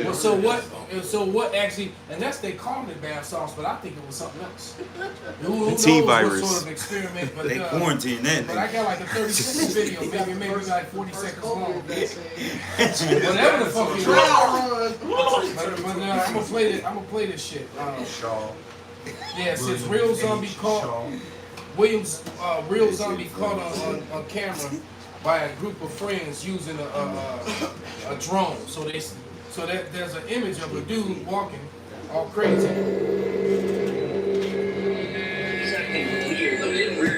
Well, so what actually? And that's they called it bath sauce, but I think it was something else. Who knows T-virus. what sort of experiment? But They quarantine that. But I got like a 30-second video, maybe like 40 seconds long. Whatever the fuck you want. But I'm gonna play this shit. Yeah, it says real zombie caught. Williams, real zombie caught on camera by a group of friends using a drone. So there's an image of a dude walking all crazy.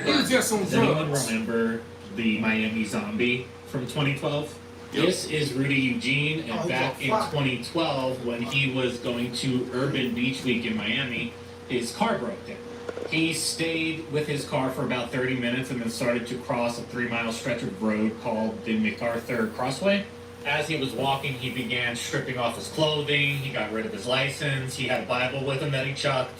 He was just on drugs. Does anyone remember the Miami zombie from 2012? This is Rudy Eugene, and back in 2012, when he was going to Urban Beach Week in Miami, his car broke down. He stayed with his car for about 30 minutes and then started to cross a 3-mile stretch of road called the MacArthur Crossway. As he was walking, he began stripping off his clothing, he got rid of his license, he had a Bible with him that he chucked,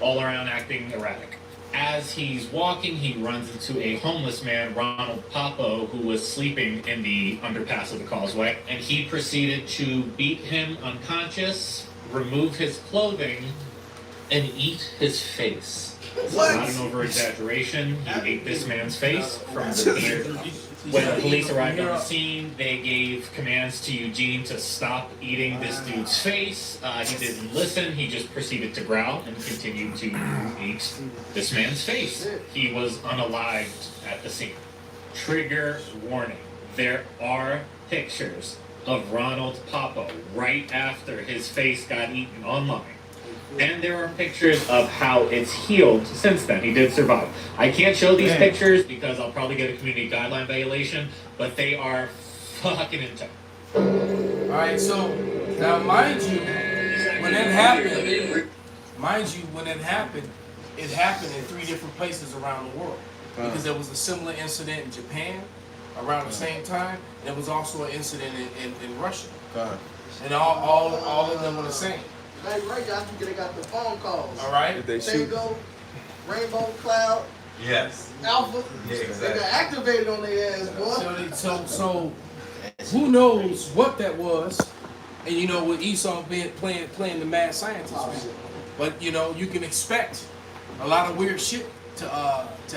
all around acting erratic. As he's walking, he runs into a homeless man, Ronald Papo, who was sleeping in the underpass of the causeway, and he proceeded to beat him unconscious, remove his clothing, and eat his face. This is not an over-exaggeration. He ate this man's face from the beard. When the police arrived on the scene, they gave commands to Eugene to stop eating this dude's face. He didn't listen. He just proceeded to growl and continued to eat this man's face. He was unalived at the scene. Trigger warning. There are pictures of Ronald Papo right after his face got eaten online. And there are pictures of how it's healed since then. He did survive. I can't show these pictures because I'll probably get a community guideline violation, but they are fucking intense. Alright, so now mind you, when that happened, it happened in 3 different places around the world. Because there was a similar incident in Japan around the same time, and there was also an incident in Russia. And all of them were the same. Right, y'all think they got the phone calls. All right. Tango, Rainbow Cloud, Yes. Alpha. Yeah, They exactly. got activated on their ass, boy. So who knows what that was? And you know, with Esau playing the mad scientist, but you know, you can expect a lot of weird shit to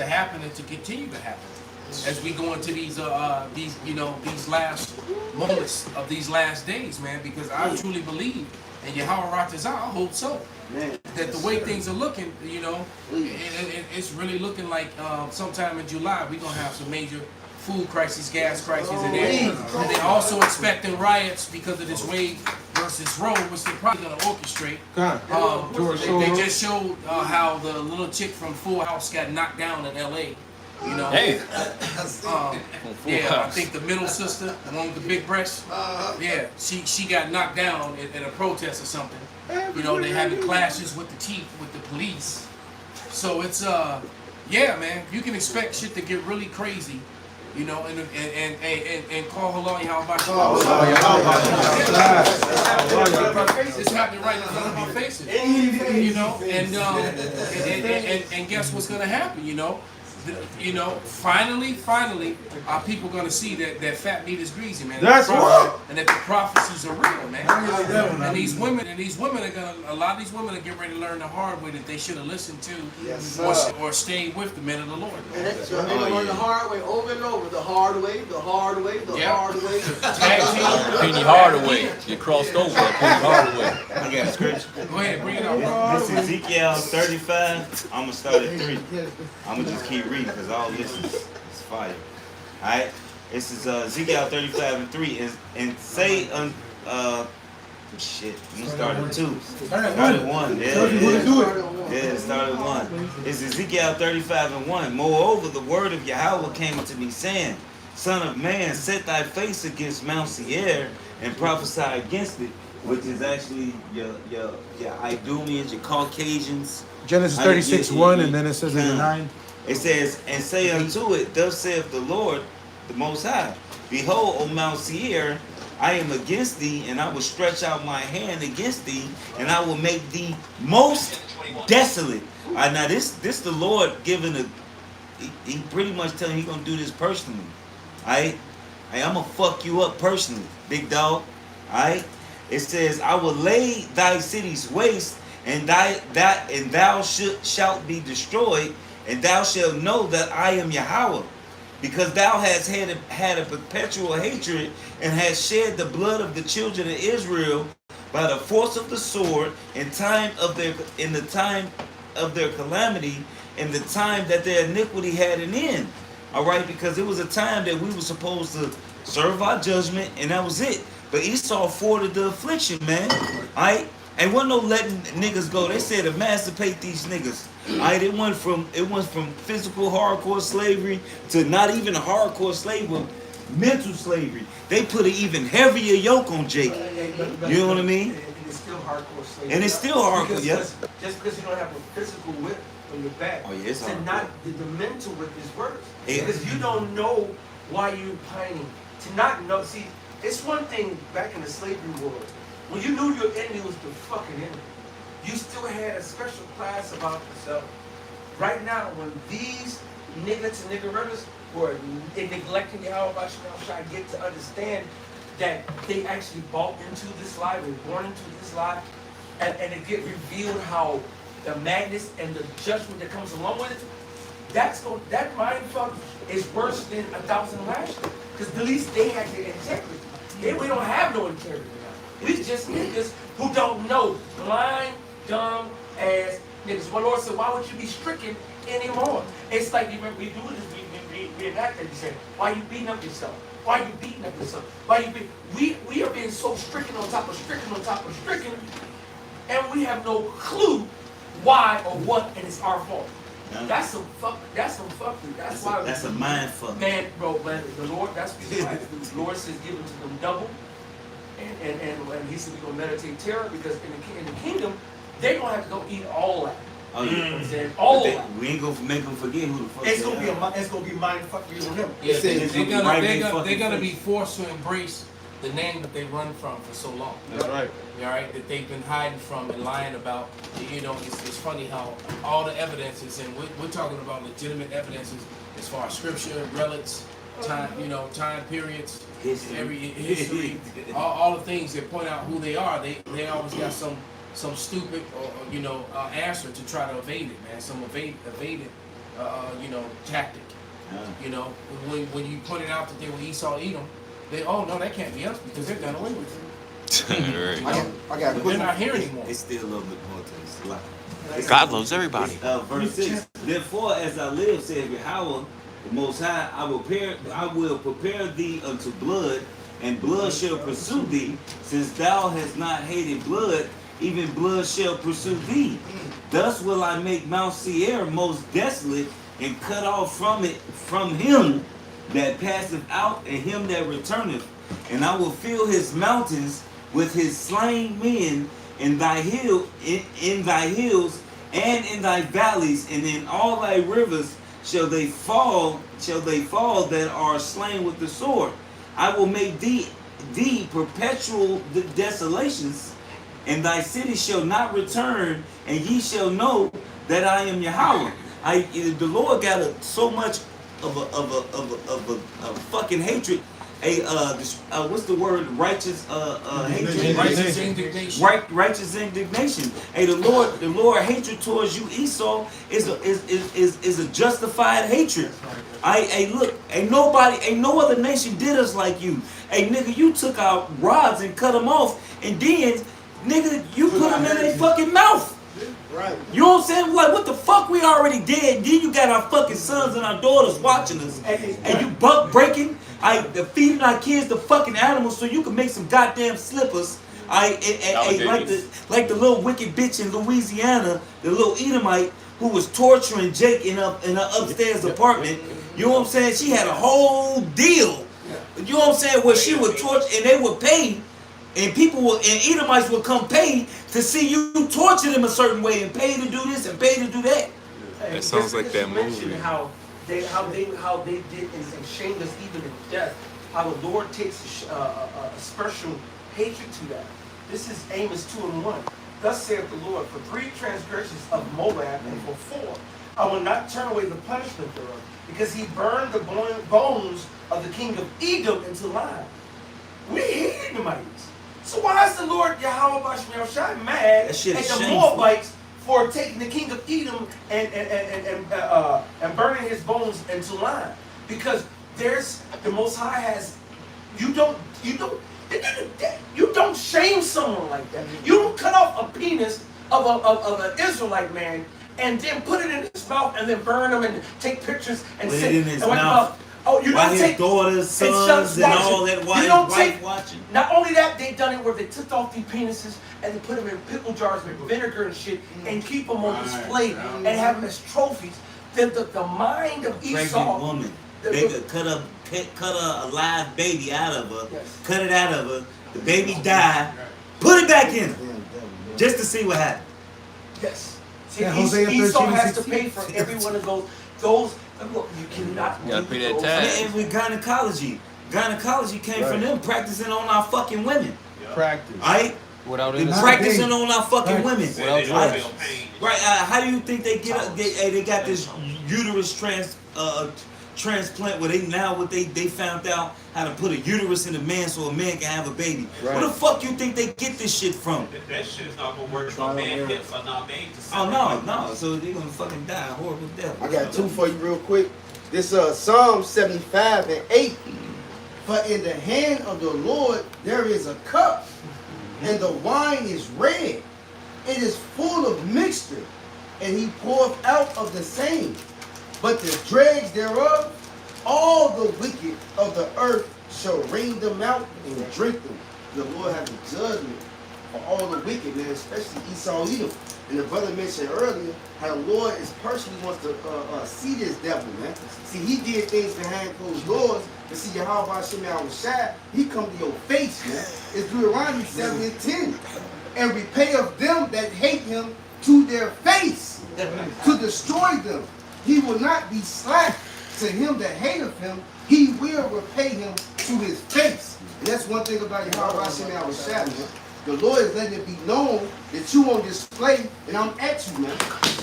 happen and to continue to happen as we go into these last moments of these last days, man. Because I truly believe. And Yahweh Ratazah, I hope so. Man, that the way things are looking, you know, it's really looking like sometime in July we're going to have some major food crisis, gas crisis, and they're also expecting riots because of this Wade versus Roe, which they're probably going to orchestrate. They just showed how the little chick from Full House got knocked down in L.A., you know. Hey. I think the middle sister, the one with the big breasts. Yeah, she got knocked down at a protest or something. You know, they having clashes with the police. So it's yeah, man, you can expect shit to get really crazy You know, and call Allah Yahweh. It's happening right in front of our faces. You know, and guess what's gonna happen? Finally, our people gonna see that fat meat is greasy, man. That's right. And that the prophecies are real, man. And these women are gonna. A lot of these women are getting ready to learn the hard way that they should have listened to, or stayed with the men of the Lord. And they're gonna learn the hard way over and over. The hard way, the hard way, the hard way. Penny Hardaway. You crossed over. Penny Hardaway. I got a scripture. Go ahead, bring it up. This is Ezekiel 35. I'm gonna start at 3. I'm gonna just keep reading because all this is fire. Alright? This is Ezekiel 35:3. And say shit, I'm gonna start at 2. Start at 1. Yeah, start at 1. It's Ezekiel 35:1. Moreover, the word of Yahweh came unto me, saying, Son of man, set thy face against Mount Seir and prophesy against it, which is actually your Idumeans, your Caucasians. Genesis 36:1, and then it says in 9. It says, and say unto it, thus saith the Lord, the Most High, Behold, O Mount Seir, I am against thee, and I will stretch out my hand against thee, and I will make thee most desolate. Now this the Lord giving he pretty much telling he gonna do this personally. Alright? I'm gonna fuck you up personally, big dog. Alright? It says, I will lay thy cities waste, and thou shalt be destroyed, and thou shalt know that I am Yahweh, because thou hast had a perpetual hatred, and hast shed the blood of the children of Israel by the force of the sword in the time of their calamity, in the time that their iniquity had an end. All right, because it was a time that we were supposed to serve our judgment, and that was it. But Esau afforded the affliction, man. All right, and wasn't no letting niggas go. They said emancipate these niggas. All right, it went from physical hardcore slavery to not even a hardcore slavery, mental slavery. They put an even heavier yoke on Jake. You know what I mean? And it's still hardcore slavery. And it's still hardcore, yes. Just because you don't have a physical whip on your back, oh, yeah, it's to hardcore. not the mental whip is worse. Yeah. Because you don't know why you're pining. To not know, see, it's one thing back in the slavery world, when you knew your enemy was the fucking enemy, you still had a special class about yourself. Right now, when these niggas and niggeretters who are neglecting Yahweh Shai get to understand that they actually bought into this lie, were born into this lie, and it get revealed how the madness and the judgment that comes along with it, that mind fuck is worse than 1,000 lashes. Because at least they had the integrity. We don't have no integrity now. We just niggas who don't know. Blind, dumb ass niggas. Well, Lord said, why would you be stricken anymore? It's like, you remember, we do this, we enact that. You say, why are you beating up yourself? Why are you beating up yourself? We are being so stricken on top of stricken on top of stricken, and we have no clue why or what, and it's our fault. That's some fuck. That's why. That's a mind fuck. Man, bro, man, the Lord. That's why the Lord says, give it to them double, and He said we gonna meditate terror, because in the kingdom they gonna have to go eat all that. Oh yeah. All that. We ain't gonna make them forget who the fuck. It's gonna be mind fuck you with him. Yeah, they're gonna be forced to embrace the name that they run from for so long. That's right. All right, that they've been hiding from and lying about. You know, it's funny how all the evidences, and we're talking about legitimate evidences as far as scripture, relics, time periods, history, all the things that point out who they are. They always got some stupid or answer to try to evade it, man. Some evaded tactic. You know, when you pointed out that they were Esau Edom, no, that can't be us because they're done away with it. They're not here anymore. It's still a little bit more to this. God loves everybody. Verse 6. Therefore, as I live, saith Yahweh, the Most High, I will prepare thee unto blood, and blood shall pursue thee, since thou hast not hated blood, even blood shall pursue thee. Thus will I make Mount Seir most desolate, and cut off from him that passeth out, and him that returneth. And I will fill his mountains with his slain men in thy hills and in thy valleys, and in all thy rivers shall they fall that are slain with the sword. I will make thee perpetual desolations, and thy city shall not return, and ye shall know that I am Yahweh. The Lord got so much of a fucking hatred. What's the word? Righteous hatred. Righteous indignation. Righteous indignation. Hey, the Lord hatred towards you, Esau, is a justified hatred. Look, ain't no other nation did us like you. Hey, nigga, you took our rods and cut them off, and then, nigga, you put them in their fucking mouth. Right. You know what I'm saying? What the fuck? We already dead. Then you got our fucking sons and our daughters watching us, and you buck breaking. Feeding our kids the fucking animals so you can make some goddamn slippers. Like the little wicked bitch in Louisiana, the little Edomite who was torturing Jake in her upstairs apartment. You know what I'm saying? She had a whole deal. You know what I'm saying? Where she would torture, and they would pay, and Edomites would come pay to see you torture them a certain way, and pay to do this and pay to do that. That sounds like that movie. How they did and shamed us even in death. How the Lord takes a special hatred to that. This is Amos 2:1. Thus saith the Lord, for 3 transgressions of Moab, and for 4, I will not turn away the punishment thereof, because he burned the bones of the king of Edom into lime. We Edomites. So why is the Lord Yahweh Bashmel mad at the Moabites for taking the king of Edom and burning his bones into lime? Because the Most High has you don't shame someone like that. You don't cut off a penis of an Israelite man and then put it in his mouth and then burn him and take pictures and put sit it in his and mouth. You don't take daughters, sons, and all that wife watching. Not only that, they done it where they took off the penises and they put them in pickle jars with vinegar and shit and keep them on display and have them as trophies. The mind of Esau. Pregnant woman. They could cut a live baby out of her, cut it out of her, the baby died, put it back in her, just to see what happened. Yes. See, Esau has to pay for every one of those. Look, you cannot. You gotta pay that tax. And with gynecology came from them practicing on our fucking women. Practice. Right? Without practicing on our fucking women. Without drugs. Right? How do you think they get up? They got this uterus transplant where they found out how to put a uterus in a man so a man can have a baby. Right. Where the fuck you think they get this shit from? That shit's not gonna work for man hips are not made to Oh no. So they're gonna fucking die a horrible death. I got 2 for you real quick. This Psalm 75:8. For in the hand of the Lord there is a cup, and the wine is red. It is full of mixture, and he poureth out of the same. But the dregs thereof, all the wicked of the earth shall wring them out and drink them. The Lord has a judgment for all the wicked, man, especially Esau Edom. And the brother mentioned earlier how the Lord is personally wants to see this devil, man. See, he did things behind closed doors, but see, Yahweh Hashem Yahushua, he come to your face, man. It's Deuteronomy 7:10. And repay of them that hate him to their face, to destroy them. He will not be slack to him that hateth him. He will repay him to his face. And that's one thing about Yahweh Hashem Yahushua, man. The Lord is letting it be known that you on display and I'm at you, man.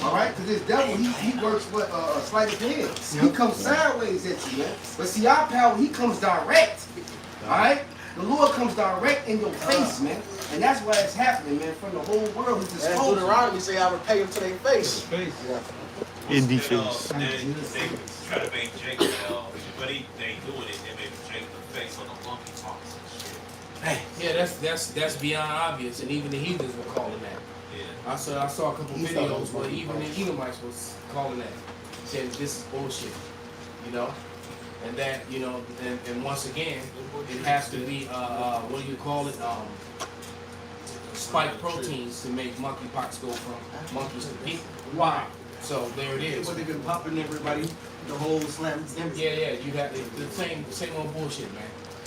All right? Because this devil, he works with a sleight of hand. He comes sideways at you, man. But see, our power, he comes direct. All right? The Lord comes direct in your face, man. And that's why it's happening, man. From the whole world, he's That's Deuteronomy say, I repay him to their face. In defense. And they try to make Jake, but they doing it. They make Jake the face on the monkey pox and shit. Yeah, that's beyond obvious, and even the heathens were calling that. Yeah. I saw a couple videos where even the Edomites was calling that, saying this is bullshit, you know, and that and once again, it has to be what do you call it? Spike proteins to make monkeypox go from monkeys to people. Wow. So there it is. What they've been popping everybody, the whole slam. Yeah. You got the same old bullshit, man.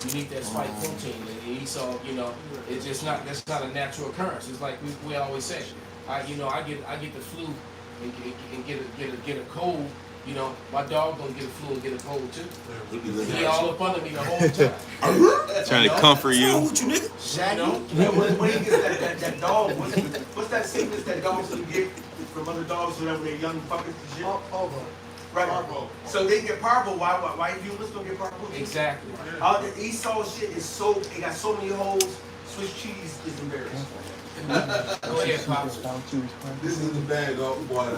You need that spike protein, and Esau, it's just not. That's not a natural occurrence. It's like we always say. I get the flu and get a cold, You know, my dog gonna get a flu and get a cold too. He all up under me the whole time. Trying to comfort you. What's wrong with you, nigga? When he gets that dog, what's that sickness that dogs can get from other dogs whenever they're young fuckers and shit? Right. So they get parvo. Why humans don't get parvo? Exactly. The Esau shit is so, it got so many holes. Swiss cheese is embarrassing. Go ahead, Pops. This is the bad of what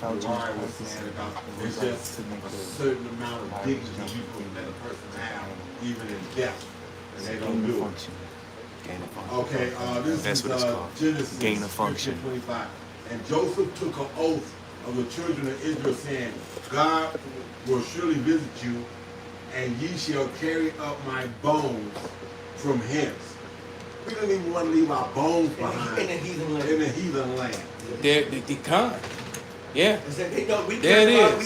Ryan was saying about it's just a certain amount of dignity you can let a person have, even in death, and they don't do it. Okay, this That's is what it's called. Genesis Gain of function. 25. And Joseph took an oath of the children of Israel, saying, God will surely visit you, and ye shall carry up my bones from hence. We don't even want to leave our bones behind in the heathen land. In the heathen land. They con. Yeah. We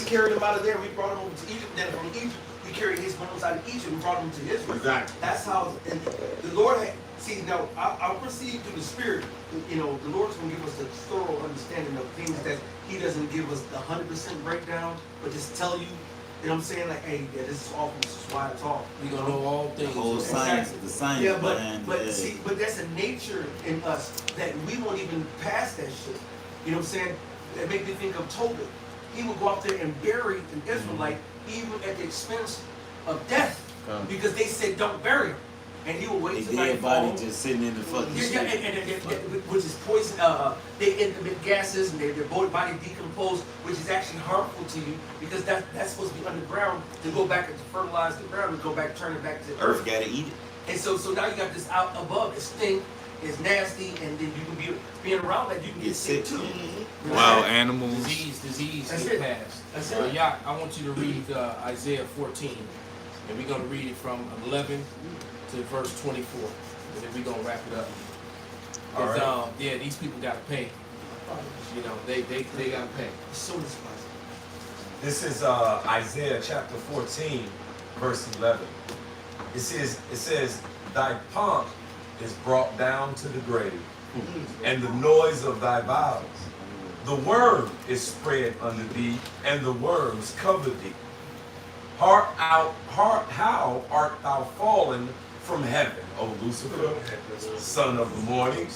carried him out of there. We brought him over to Egypt. Then from Egypt, we carried his bones out of Egypt and brought him to Israel. Exactly. That's how. And the Lord had. See, now I perceive through the Spirit. You know, the Lord is going to give us a thorough understanding of things that He doesn't give us the 100% breakdown, but just tell you. You know what I'm saying? Like, hey, yeah, this is awful. This is why I talk. We gonna know all things. The whole science, the science behind but see, but that's a nature in us that we won't even pass that shit. You know what I'm saying? That make me think of Tobit. He would go out there and bury an Israelite even at the expense of death, because they said don't bury him, and he would wait till nightfall. Dead body just sitting in the fucking shit. Which is poison. They emit gases and their body decompose, which is actually harmful to you, because that's supposed to be underground to go back and to fertilize the ground and go back, turn it back to Earth. Gotta eat it. And so now you got this out above. It stink, it's nasty, and then you can be being around that, you can get sick too. Wild animals. Disease That's get it. passed. That's it. Yeah, I want you to read Isaiah 14, and we're gonna read it from 11 to verse 24, and then we're gonna wrap it up. All right. Yeah, these people gotta pay. You know, they gotta pay. So This is Isaiah chapter 14, verse 11. It says, thy pomp is brought down to the grave, and the noise of thy vows. The worm is spread under thee, and the worms cover thee. How art thou fallen from heaven, O Lucifer, son of the morning?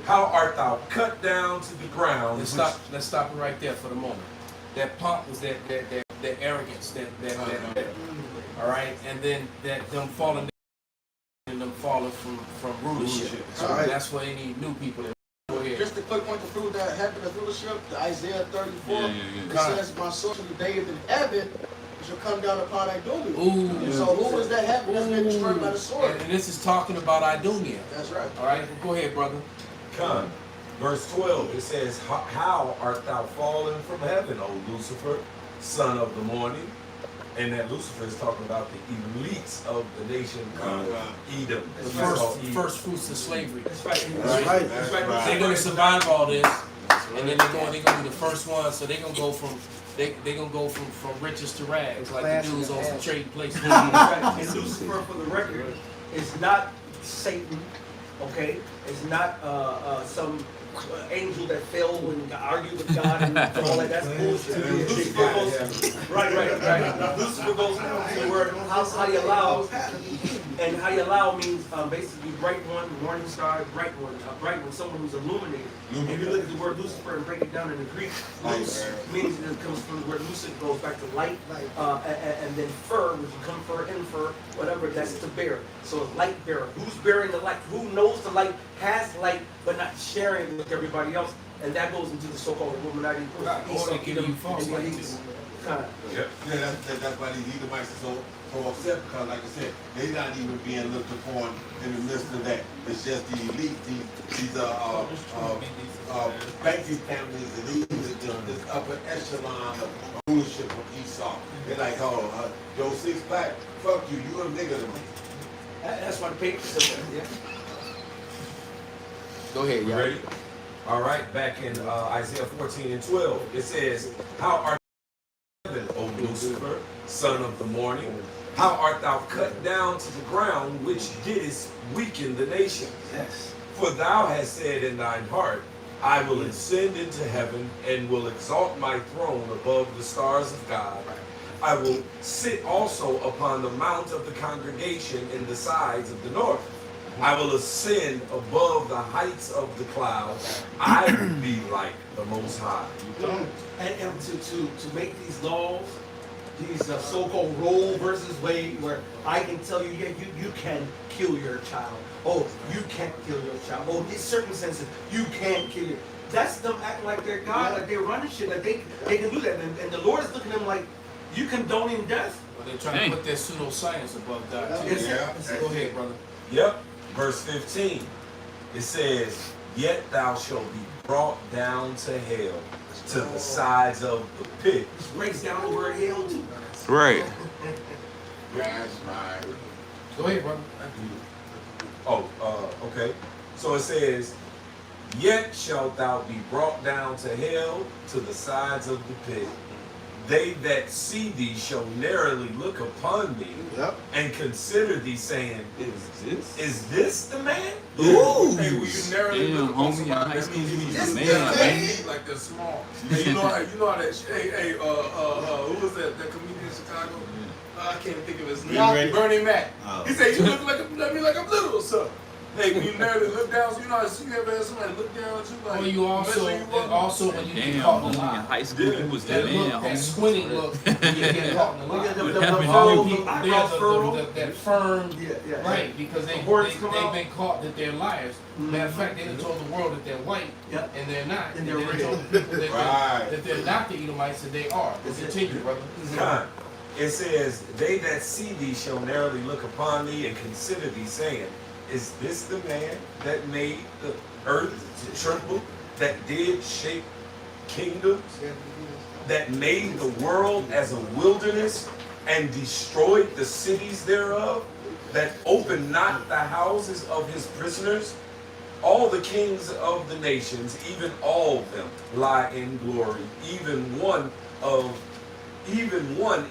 How art thou cut down to the ground? Let's stop it right there for the moment. That pomp was that arrogance, that all right, and then that them falling and them falling from rulership. So that's why they need new people. Go ahead. Just a quick point to prove that heaven of rulership, the Isaiah 34, it says, my soul shall be bathed in heaven, shall come down upon Idumea. So who is that heaven that's been destroyed by the sword? And this is talking about Idumea. That's right. All right, go ahead, brother. Come. Verse 12, it says, how art thou fallen from heaven, O Lucifer, son of the morning? And that Lucifer is talking about the elites of the nation called Edom. The first fruits of slavery. That's right. That's right. They're going to survive all this, and then they're going to be the first ones. So they're going to go from riches to rags, like the dudes on some trading places. And Lucifer, for the record, is not Satan. Okay, it's not some angel that fell and argued with God and all that. That's bullshit. Lucifer goes, right. Lucifer goes to the word Hayalao, and Hayalao means basically bright one, morning star, bright one, someone who's illuminated. If you look at the word Lucifer and break it down in the Greek, luz means it comes from the word lucid, goes back to light, and then fur, which you come fur, infer, whatever, that's to bear. So it's light bearer. Who's bearing the light? Who knows the light, has light, but not sharing it with everybody else? And that goes into the so-called Illuminati. Yep. Yeah, that's why these Edomites are so upset, because like I said, they're not even being looked upon in the midst of that. It's just the elite, these banking families, and this upper echelon of rulership of Esau. They're like, yo, six-pack, fuck you, you a nigga to me. That's why the paper says that, yeah. Go ahead, You ready? All right, back in Isaiah 14 and 12, it says, how art thou heaven, O Lucifer, son of the morning? How art thou cut down to the ground, which didst weaken the nation? Yes. For thou hast said in thine heart, I will ascend into heaven and will exalt my throne above the stars of God. I will sit also upon the mount of the congregation in the sides of the north. I will ascend above the heights of the clouds. I will be like the Most High. And to make these laws, these so-called Roe versus Wade, where I can tell you, yeah, you can kill your child. Oh, you can't kill your child. Oh, these circumstances, you can't kill your. That's them acting like they're God, like they're running shit, like they can do that. And the Lord is looking at them like, you condoning death? Well, they're trying to put their pseudoscience above God. Too. Go ahead, brother. Yep. Verse 15. It says, yet thou shalt be brought down to hell, to the sides of the pit. This breaks down the word hell too. Right. That's right. Go ahead, brother. Okay. So it says, yet shalt thou be brought down to hell, to the sides of the pit. They that see thee shall narrowly look upon thee and consider thee, saying, Is this the man? Ooh. Hey, will you narrowly look upon somebody? That means you need to man. Like they're small. Hey, you know how that? Who was that? That comedian in Chicago? I can't think of his name. Bernie Mac. He said, "You look like me like I'm little or something." Hey, when you narrowly look down, so you know how you ever had somebody look down at you like. Well, you also when you get caught in the lie. In high school, you was that man. That squinting look when you get caught in the lie. That firm, right? Because they've been caught that they're liars. Matter of fact, they done told the world that they're white and they're not. And they told the people that they're not the Edomites and they are. Continue, brother. It says, they that see thee shall narrowly look upon thee and consider thee, saying, is this the man that made the earth to tremble, that did shake kingdoms, that made the world as a wilderness and destroyed the cities thereof, that opened not the houses of his prisoners? All the kings of the nations, even all of them, lie in glory, even one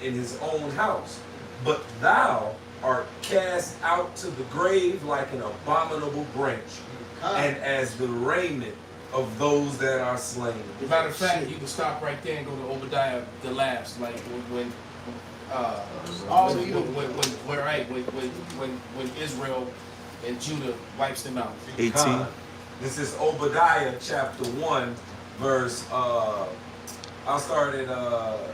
in his own house. But thou art cast out to the grave like an abominable branch, and as the raiment of those that are slain. Matter of fact, you can stop right there and go to Obadiah the last, like when Israel and Judah wipes them out. 18. This is Obadiah chapter 1, verse I'll start at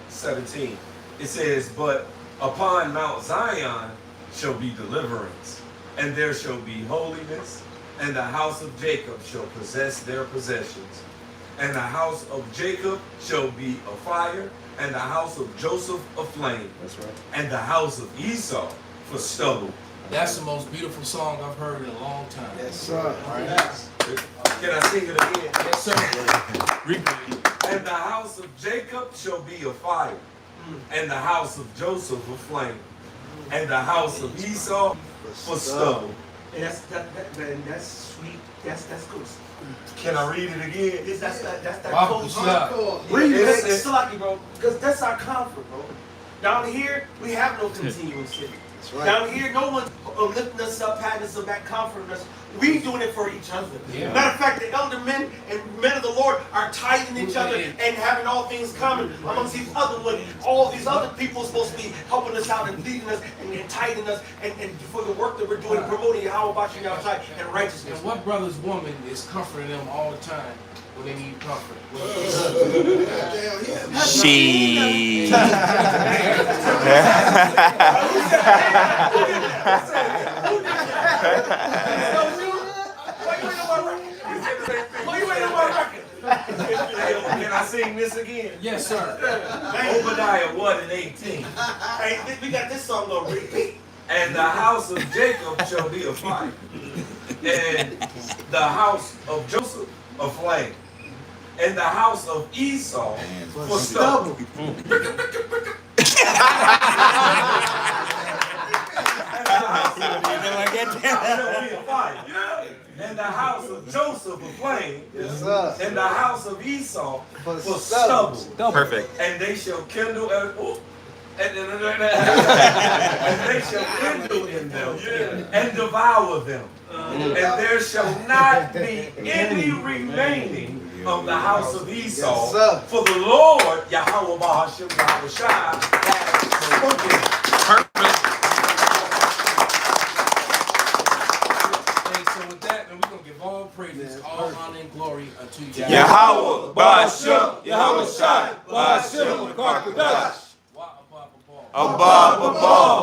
17. It says, but upon Mount Zion shall be deliverance, and there shall be holiness, and the house of Jacob shall possess their possessions. And the house of Jacob shall be a fire, and the house of Joseph a flame. That's right. And the house of Esau for stubble. That's the most beautiful song I've heard in a long time. Yes, sir. Right. Yes. Can I sing it again? Yes, sir. And the house of Jacob shall be a fire, and the house of Joseph a flame, and the house of Esau for stubble. And that's sweet. That's good. Can I read it again? That's that Wow, cold. Read it, Slaki, bro. Because that's our comfort, bro. Down here, we have no continuum city. Right. Down here, no one's lifting us up, patting us back, comforting us. We doing it for each other. Yeah. Matter of fact, the elder men and men of the Lord are tithing each other and having all things common amongst these other women. All these other people are supposed to be helping us out and leading us and tithing us and for the work that we're doing, promoting Yahweh outside and righteousness. And what brother's woman is comforting them all the time when they need comfort? She. Can I sing this again? Yes, sir. Obadiah 1 and 18. Hey, we got this song on repeat. And the house of Jacob shall be a fire, and the house of Joseph a flame, and the house of Esau for stubble. And the house of Joseph a flame, and the house of Esau for stubble. Perfect. And they shall kindle and they shall kindle in them and devour them. And there shall not be any remaining of the house of Esau. Yes, sir. For the Lord, Yahweh Bahashim Yahweh Shai, has spoken. Hey, so with that, then we're going to give all praises, all honor and glory unto Yahweh. Yahweh Bahashim Yahweh Shai, Bahashim Karkadash. Abba, Abba.